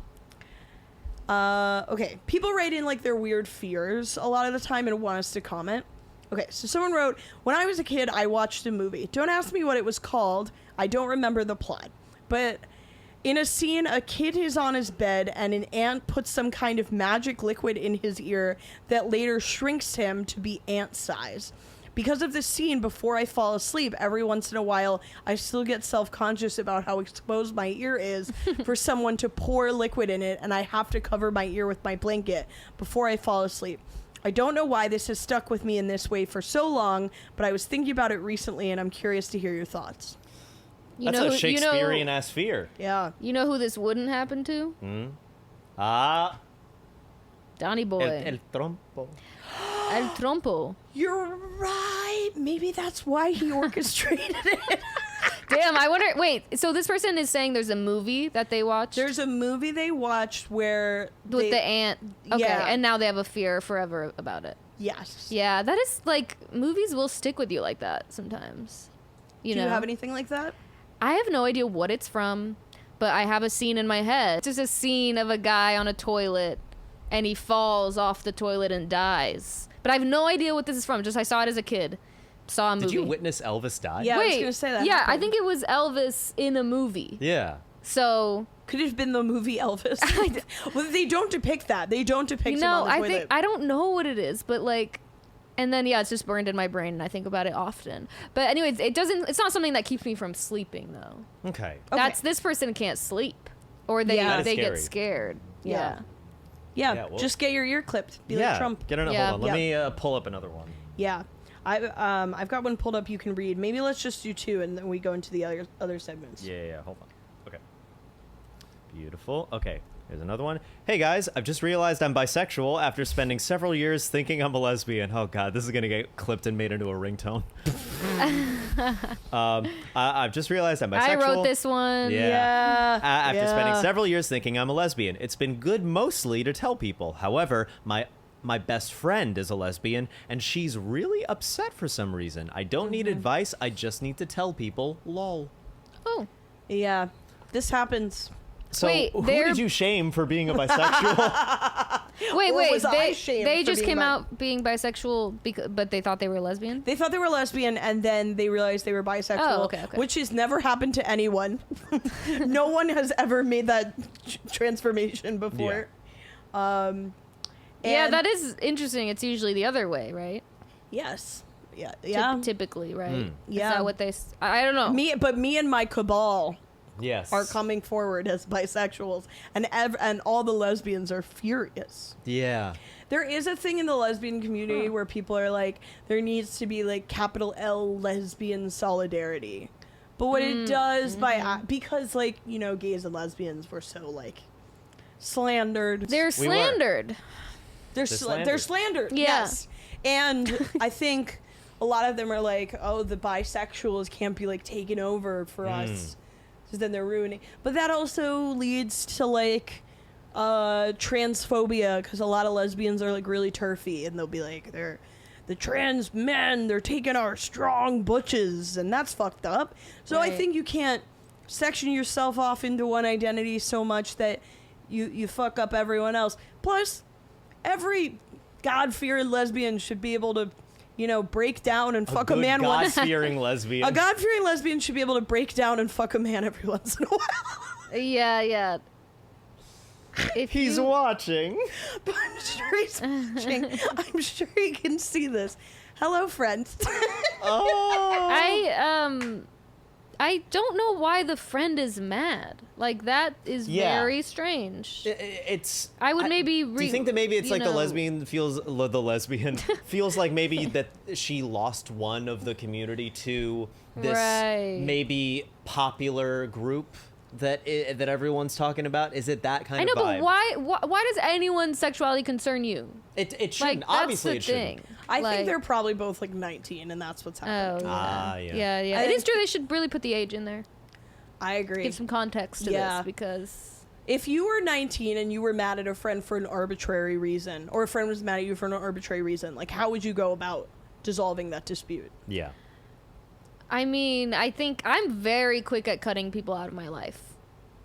Okay, people write in like their weird fears a lot of the time and want us to comment. Okay, so someone wrote, when I was a kid, I watched a movie. Don't ask me what it was called. I don't remember the plot. But in a scene, a kid is on his bed and an ant puts some kind of magic liquid in his ear that later shrinks him to be ant size. Because of this scene, before I fall asleep, every once in a while, I still get self-conscious about how exposed my ear is for someone to pour liquid in it, and I have to cover my ear with my blanket before I fall asleep. I don't know why this has stuck with me in this way for so long, but I was thinking about it recently, and I'm curious to hear your thoughts. You That's know a who- Shakespearean-ass fear. Yeah. You know who this wouldn't happen to? Donnie Boy. El trompo. El Trompo. You're right. Maybe that's why he orchestrated it. Damn, I wonder. Wait, so this person is saying there's a movie that they watched There's a movie they watched where with the ant. Okay, Yeah. and now they have a fear forever about it. Yes. Yeah, that is like movies will stick with you like that sometimes. You Do know, you have anything like that? I have no idea what it's from, but I have a scene in my head. It's just a scene of a guy on a toilet, and he falls off the toilet and dies. But I have no idea what this is from. Just I saw it as a kid. Saw a movie. Did you witness Elvis die? Yeah. I was Wait, gonna say that yeah, I happened. think it was Elvis in a movie. Yeah. So Could have been the movie Elvis. Well, they don't depict that. They don't depict him on the I toilet. think I don't know what it is, but like, and then yeah, it's just burned in my brain, and I think about it often. But anyways, it doesn't. It's not something that keeps me from sleeping though. Okay. That's this person can't sleep, or they Yeah. That is they get scary. scared. Yeah. Yeah. Yeah, Yeah, well- just get your ear clipped. Be yeah. like Trump. Get on. Yeah. Hold on. Let Yeah. me pull up another one. Yeah. I've got one pulled up you can read. Maybe let's just do two and then we go into the other segments. Yeah. Hold on. Okay. Beautiful. Okay. Here's another one. Hey guys, I've just realized I'm bisexual after spending several years thinking I'm a lesbian. Oh god, this is gonna get clipped and made into a ringtone. I've just realized I'm bisexual. I wrote this one. Yeah. After spending Yeah. several years thinking I'm a lesbian, it's been good mostly to tell people. However, my best friend is a lesbian, and she's really upset for some reason. I don't need advice. I just need to tell people. Lol. Oh, Yeah. This happens. So Wait, who they're- did you shame for being a bisexual? wait. Or was I They shamed they for just being came bi- out being bisexual, but they thought they were lesbian. They thought they were lesbian and then they realized they were bisexual, Oh, okay. which has never happened to anyone. No one has ever made that transformation before. Yeah, And- that is interesting. It's usually the other way, right? Yes. Yeah. Typically, right? Yeah. Is that what they? I don't know. Me and my cabal Yes. are coming forward as bisexuals, and all the lesbians are furious. Yeah. There is a thing in the lesbian community where people are like, there needs to be like capital L lesbian solidarity. But what it does because like, you know, gays and lesbians were so like slandered. They're We were. slandered. They're slandered. slandered. Yeah. Yes. And I think a lot of them are like, oh, the bisexuals can't be like taken over for us. Because then they're ruining. But that also leads to like transphobia, because a lot of lesbians are like really turfy and they'll be like, they're the trans men, they're taking our strong butches, and that's fucked up. So I Right. think you can't section yourself off into one identity so much that you fuck up everyone else. Plus, every God-fearing lesbian should be able to, you know, break down and fuck a good man once. God-fearing lesbian. A God-fearing lesbian should be able to break down and fuck a man every once in a while. Yeah. If He's you- watching. But I'm sure he's watching. I'm sure he can see this. Hello, friends. Oh. I don't know why the friend is mad. Like that is Yeah. very strange. It's. I would maybe Do you think that maybe it's you like the know- lesbian feels like maybe that she lost one of the community to this Right. maybe popular group that that everyone's talking about? Is it that kind I know, of vibe? but why does anyone's sexuality concern you? It shouldn't. Like that's Obviously, the it thing. shouldn't. I Like- think they're probably both like 19, and that's what's Oh happening. yeah. Yeah. I It is think- true. They should really put the age in there. I agree. Give some context to Yeah. this because If you were 19 and you were mad at a friend for an arbitrary reason, or a friend was mad at you for an arbitrary reason, like how would you go about dissolving that dispute? Yeah. I mean I think I'm very quick at cutting people out of my life.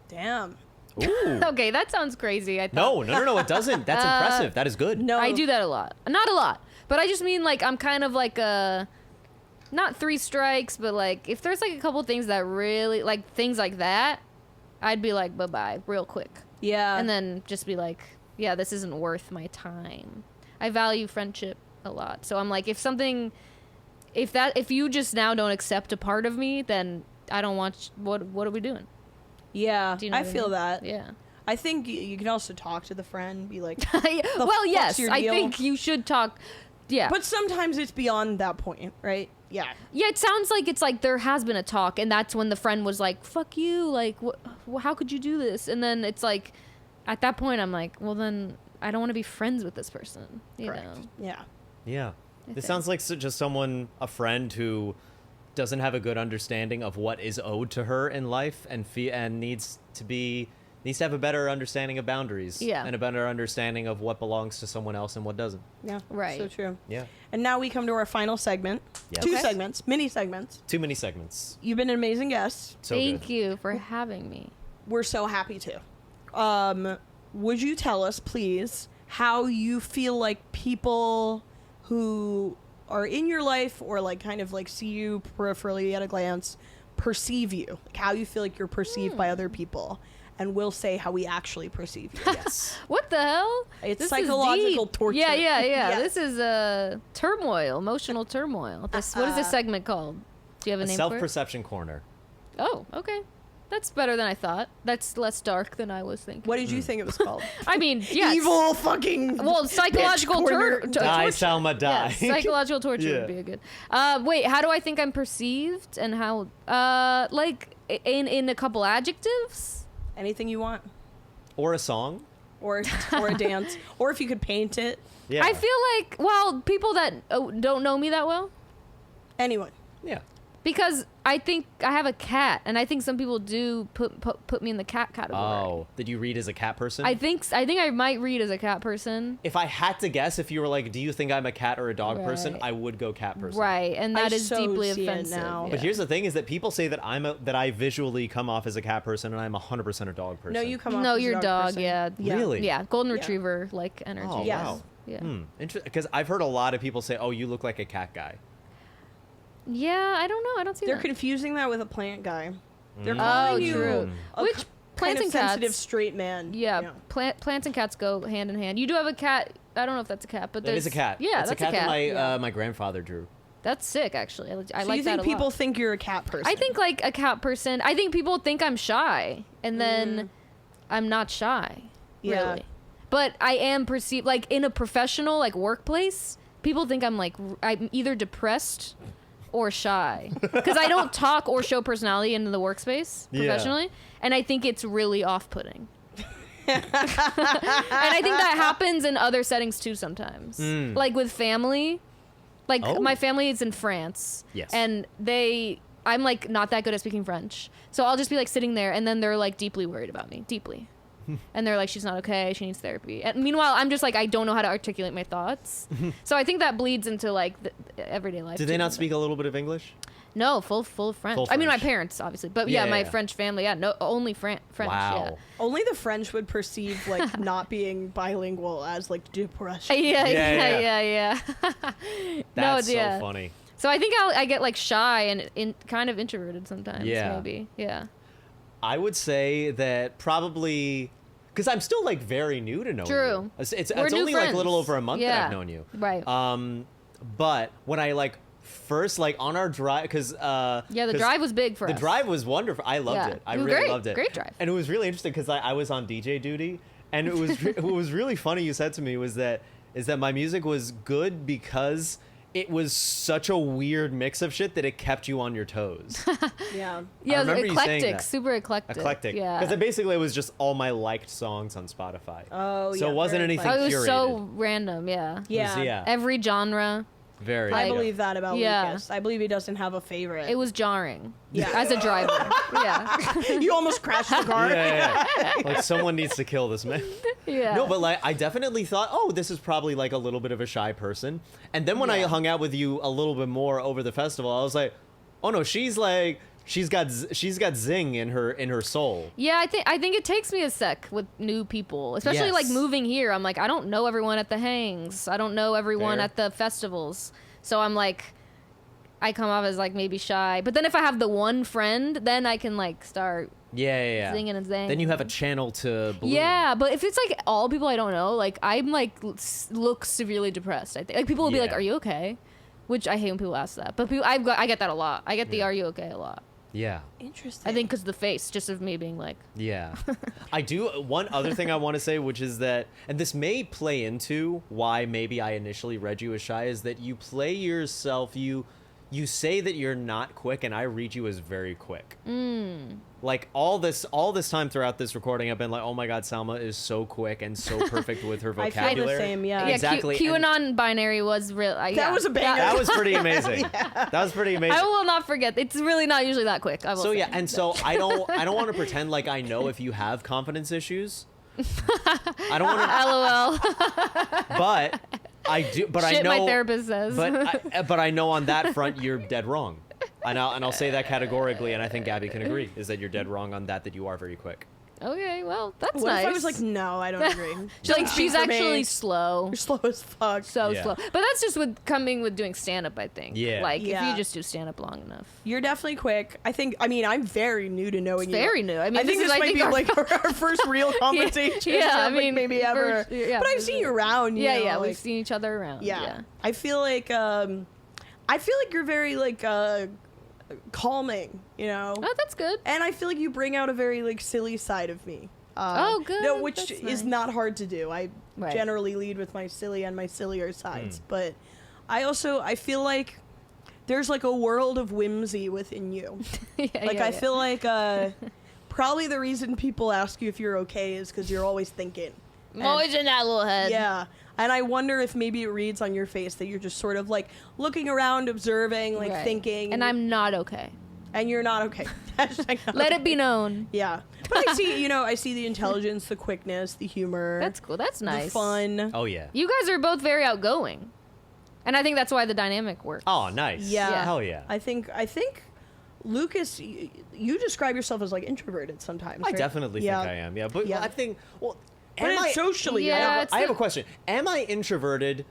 Damn. Ooh. Okay, that sounds crazy. I thought. No, it doesn't. That's impressive. That is good. No, I do that a lot. Not a lot, but I just mean like I'm kind of like a, not 3 strikes, but like if there's like a couple things that really like things like that, I'd be like bye-bye real quick. Yeah. And then just be like, yeah, this isn't worth my time. I value friendship a lot. So I'm like, if you just now don't accept a part of me, then I don't want, what are we doing? Yeah, Do you know I what I feel mean? that. Yeah. I think you can also talk to the friend, be like, Well, fuck's yes, your I deal? think you should talk. Yeah. but sometimes it's beyond that point, right? Yeah. Yeah, it sounds like it's like there has been a talk, and that's when the friend was like, fuck you, like, how could you do this? And then it's like, at that point, I'm like, well, then I don't want to be friends with this person, you Correct. know? Yeah. Yeah. I This think. sounds like just someone, a friend who doesn't have a good understanding of what is owed to her in life and needs to have a better understanding of boundaries. Yeah. And a better understanding of what belongs to someone else and what doesn't. Yeah. Right. So true. Yeah. And now we come to our final segment. Yes. 2 Okay. segments, mini segments. Too many segments. You've been an amazing guest. So Thank good. you for having me. We're so happy to. Would you tell us, please, how you feel like people who are in your life or like kind of like see you peripherally at a glance perceive you? Like how you feel like you're perceived by other people. And we'll say how we actually perceive you. Yes. What the hell? It's This is psychological deep. torture. Yeah. Yes. This is turmoil, emotional turmoil. What is this segment called? Do you have a A name for it? self-perception corner. Oh, okay. That's better than I thought. That's less dark than I was thinking. What did you think it was called? I mean, yes. Evil fucking. Well, psychological bitch corner. torture. Die, Salma, die. Yeah, psychological torture Yeah. would be a good. Wait, how do I think I'm perceived and how? Like in a couple adjectives. Anything you want, Or a song. or a dance, or if you could paint it. Yeah. I feel like people that don't know me that well, Anyone. Yeah. because I think I have a cat, and I think some people do put me in the cat category. Oh, did you read as a cat person? I think I might read as a cat person. If I had to guess, if you were like, do you think I'm a cat or a dog person? Right. I would go cat person. Right, and that I is so deeply see it offensive. now. But yeah. here's the thing: is that people say that that I visually come off as a cat person, and I'm 100% a dog person. No, you come off. No, as a your dog, person. yeah. Really? Yeah, golden Yeah. retriever like energy. Oh, Yes. wow. Yeah. Interesting. Because I've heard a lot of people say, "Oh, you look like a cat guy." Yeah, I don't know. I don't see They're that. confusing that with a plant guy. They're Mm. calling Oh, you true. a Which kind plants of and sensitive cats? straight man. Yeah, plants and cats go hand in hand. You do have a cat. I don't know if that's a cat, but That is a cat. Yeah, it's that's a cat that my Yeah. My grandfather drew. That's sick, actually. I So like you that think a people lot. think you're a cat person? I think like a cat person. I think people think I'm shy, and then I'm not shy. Yeah. Really. But I am perceived like in a professional like workplace. People think I'm like I'm either depressed or shy because I don't talk or show personality in the workspace Yeah. professionally, and I think it's really off-putting. And I think that happens in other settings too sometimes, Mm. like with family. Like Oh. my family is in France, Yes. and I'm like not that good at speaking French, so I'll just be like sitting there, and then they're like deeply worried about me, deeply. And they're like, she's not okay, she needs therapy. And meanwhile, I'm just like, I don't know how to articulate my thoughts. So I think that bleeds into like the everyday life. Did they too, not but- speak a little bit of English? No, full French. Full I mean, my French. parents obviously, but Yeah, yeah, my yeah. French family, yeah, no, only French. Wow. only the French would perceive like not being bilingual as like depression. Yeah, Yeah, yeah. That's yeah. so funny. So I think I get like shy and kind of introverted sometimes. Yeah. Maybe. Yeah. I would say that probably because I'm still like very new to knowing True. you. It's We're new only like a friends. little over a month that Yeah. I've known you. Right. But when I like first like on our drive because Yeah, the drive was big for the us. drive was wonderful. I loved Yeah. it. I It was really great. loved it. Great drive. And it was really interesting because I was on DJ duty, and it was what was really funny. You said to me is that my music was good because it was such a weird mix of shit that it kept you on your toes. Yeah. Yeah, it was remember you saying eclectic, that. super eclectic. Eclectic. Yeah. Because basically it was just all my liked songs on Spotify. Oh, So yeah, it wasn't very anything Oh, it was curated. so random. Yeah. Yeah. Yeah. Every genre. Very. I yeah. believe that about Yeah. Lucas. I believe he doesn't have a favorite. It was jarring. Yeah. As a driver. Yeah. You almost crashed the car. Yeah. Like someone needs to kill this man. Yeah. No, but like I definitely thought, oh, this is probably like a little bit of a shy person. And then when I Yeah. hung out with you a little bit more over the festival, I was like, oh no, she's like she's got zing in her soul. Yeah, I think it takes me a sec with new people, especially like Yes. moving here. I'm like, I don't know everyone at the hangs. I don't know everyone Fair. at the festivals. So I'm like, I come off as like maybe shy. But then if I have the one friend, then I can like start Yeah. singing and zing. Then you have a channel to bloom. Yeah, but if it's like all people I don't know, like I'm like look severely depressed. I think like people will be like, Yeah. "Are you okay?" Which I hate when people ask that. But people, I get that a lot. I get the Yeah. "Are you okay?" a lot. Yeah. Interesting. I think because the face, just of me being like, Yeah. I do. One other thing I want to say, which is that, and this may play into why maybe I initially read you as shy, is that you play yourself, you say that you're not quick, and I read you as very quick. Like all this time throughout this recording, I've been like, oh my God, Salma is so quick and so perfect with her I vocabulary. feel the same, yeah. Exactly. Yeah, and QAnon binary was real. That was a banger. that was pretty amazing. That was pretty amazing. I will not forget. It's really not usually that quick. I will So say. yeah, and so I don't want to pretend like I know if you have confidence issues. I don't want to, LOL. but I do. But Shit, I know my therapist says. but I know on that front you're dead wrong. And I'll say that categorically, and I think Gabby can agree, is that you're dead wrong on that you are very quick. Okay, well, that's What nice. if I was like, no, I don't agree. she's like, Don't she's speak for me. actually slow. You're slow as fuck. So Yeah. slow. But that's just with coming with doing stand up, I think. Yeah. Like if Yeah. you just do stand up long enough. You're definitely quick. I mean, I'm very new to knowing you. Very new. I mean, I think this this is, might be our- like our first real conversation. Yeah, I like, mean, maybe ever. yeah, but I've for seen sure. you around. You Yeah, know, yeah. like, We've seen each other around. Yeah. I feel like you're very like calming. You know. Oh, that's good. And I feel like you bring out a very like silly side of me. Oh, good. No, which That's is nice. not hard to do. I Right. generally lead with my silly and my sillier sides, but I feel like there's like a world of whimsy within you. Yeah, Like yeah, I yeah. feel like probably the reason people ask you if you're okay is because you're always thinking. I'm always in that little head. Yeah. And I wonder if maybe it reads on your face that you're just sort of like looking around, observing, like Right. thinking. And I'm not okay. And you're not okay. Hashtag not Let okay. it be known. Yeah. But I see, I see the intelligence, the quickness, the humor. That's cool. That's nice. The fun. Oh yeah. You guys are both very outgoing. And I think that's why the dynamic works. Oh nice. Yeah. Hell yeah. I think Lucas, you describe yourself as like introverted sometimes. I right? definitely think I am. Yeah. But Yeah. I think But am I it's socially, Yeah, right? it's I have the- a question. Am I introverted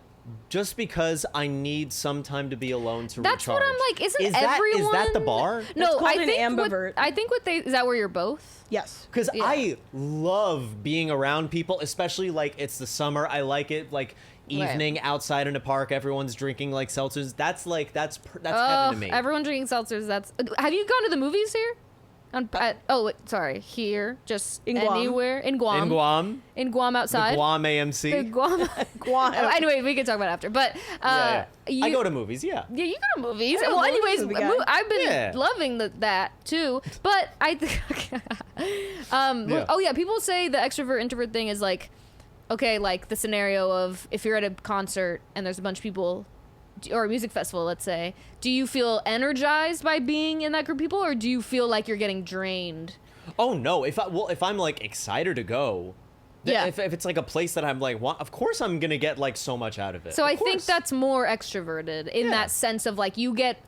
just because I need some time to be alone to That's recharge? what I'm like. Isn't is that, everyone? Is that the bar? No, called I an think ambivert. I think what they is that where you're both. Yes. Because Yeah. I love being around people, especially like it's the summer. I like it like evening outside in a park. Everyone's drinking like seltzers. That's heaven to me. Everyone drinking seltzers. That's. Have you gone to the movies here? Sorry. Here, just In Guam. anywhere in Guam. in Guam, In Guam outside. the Guam AMC. The Guam. Guam. Anyway, we can talk about it after. But yeah. you, I go to movies. Yeah. Yeah, you go to movies. I go Well, to movies anyways, with the guy. I've been Yeah. loving that too. But I think, Yeah. oh yeah, people say the extrovert introvert thing is like, okay, like the scenario of if you're at a concert and there's a bunch of people, or a music festival, let's say, do you feel energized by being in that group of people, or do you feel like you're getting drained? Oh no! If I'm like excited to go, Yeah. If it's like a place that I'm like, of course I'm gonna get like so much out of it. So Of I think course. that's more extroverted in Yeah. that sense of like you get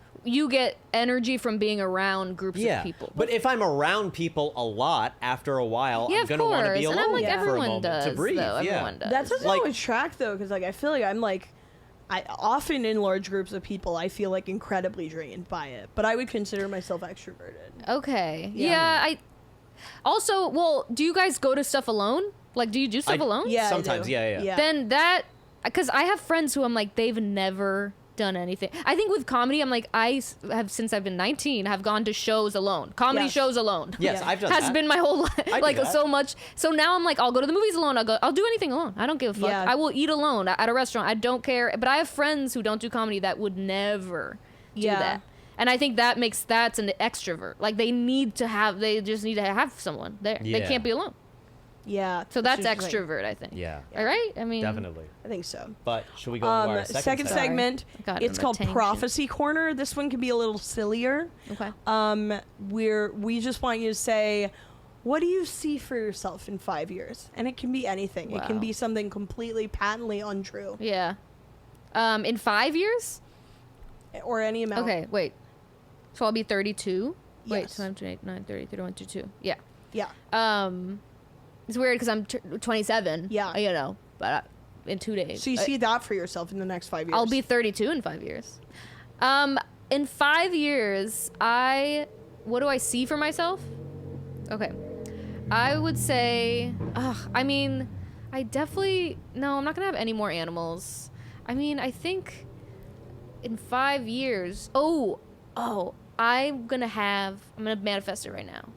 energy from being around groups yeah. of people. But if I'm around people a lot, after a while, Yeah, I'm of gonna want to course. be And alone I'm like, for a everyone moment does, to breathe. though. Yeah. Everyone does. That doesn't Like- always track though, because like I feel like I'm like, I often in large groups of people I feel like incredibly drained by it, but I would consider myself extroverted. Okay. Yeah. Yeah. I also, well, do you guys go to stuff alone? Like, do you do stuff alone? Yeah, I Sometimes, do. yeah. Then that, because I have friends who I'm like, they've never done anything. I think with comedy, I'm like, have since I've been 19, have gone to shows alone, comedy Yes. shows alone. Yes, Yeah. I've done Has that. been my whole life, I do like that. so much. So now I'm like, I'll go to the movies alone. I'll do anything alone. I don't give a fuck. Yeah. I will eat alone at a restaurant. I don't care. But I have friends who don't do comedy that would never do Yeah. that. And I think that's an extrovert. Like they just need to have someone there. They Yeah. can't be alone. Yeah. So that's interesting. extrovert, I think. Yeah, All right? I mean, definitely. I think so. But should we go to our Second Sorry. segment. Got It's on a called tangent. Prophecy Corner. This one can be a little sillier. Okay. We just want you to say, what do you see for yourself in 5 years? And it can be anything. It can Wow. be something completely patently untrue, Yeah. In 5 years? or any amount. Okay, wait. So I'll be 32. Wait, Yes. 7, 8, 9, 30, 31, 32. Yeah. Yeah. It's weird because I'm 27. Yeah. You know, but in 2 days. So you see that for yourself in the next 5 years. I'll be 32 in 5 years. In 5 years, what do I see for myself? Okay. I would say, I mean, I definitely, no, I'm not going to have any more animals. I mean, I think in 5 years, I'm going to manifest it right now.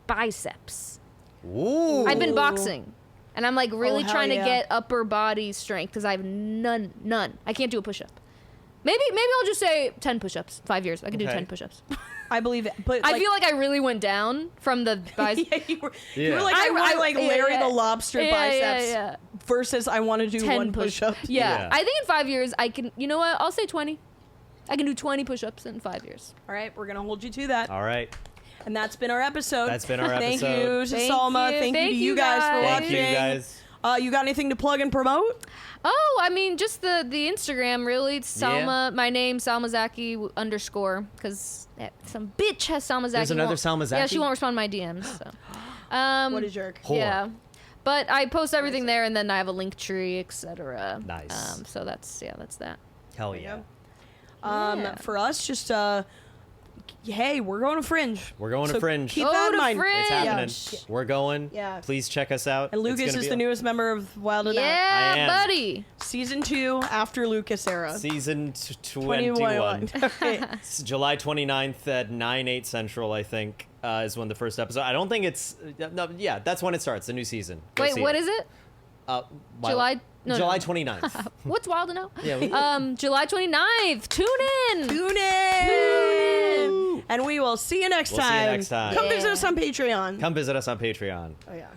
Biceps. Ooh. I've been boxing. And I'm like really hell trying to yeah. get upper body strength because I have none. I can't do a push-up. Maybe I'll just say 10 push-ups. 5 years. I can do Okay. 10 push-ups. I believe it, but I feel like I really went down from the biceps. yeah, you were Yeah. like I want like yeah, Larry yeah. the Lobster Yeah, biceps yeah. versus I want to do 10 one push-up. Yeah. Yeah. I think in 5 years I can. You know what? I'll say 20. I can do 20 push-ups in 5 years. All right, we're gonna hold you to that, All right. and that's been our episode. That's been our Thank episode. you to Thank Salma. you. Thank you Thank to you you guys for guys. watching. Thank you guys. You got anything to plug and promote? Oh, I mean, just the Instagram, really. It's Salma, my name, Salma Zaky _ because some bitch has Salma Zaky. There's another won't- Salma Yeah, Zaky? she won't respond to my DMs. So. What a jerk. Whore. Yeah. But I post everything there, and then I have a link tree, etc. Nice. So that's that. Hell yeah. Yeah. For us, just hey, we're going to Fringe. We're going to So Fringe. Keep Go that in to mind. Fringe. It's happening. Yeah. We're going. Yeah. Please check us out. And It's Lucas gonna is be the a- newest member of Wild and Out. I Yeah, am. buddy. Season 2 after Lucas era. Season 21. 21. Okay. It's July 29th at 9/8 Central, I think, is when the first episode. I don't think it's. No, yeah, that's when it starts, the new season. Go Wait, see what it. is it? July. No, July no. 29th. What's Wild and Out? Yeah. July 29th. Tune in. Tune in. And we will see you next We'll see you time. next time. Come Yeah. visit us on Patreon. Come visit us on Patreon. Oh, yeah.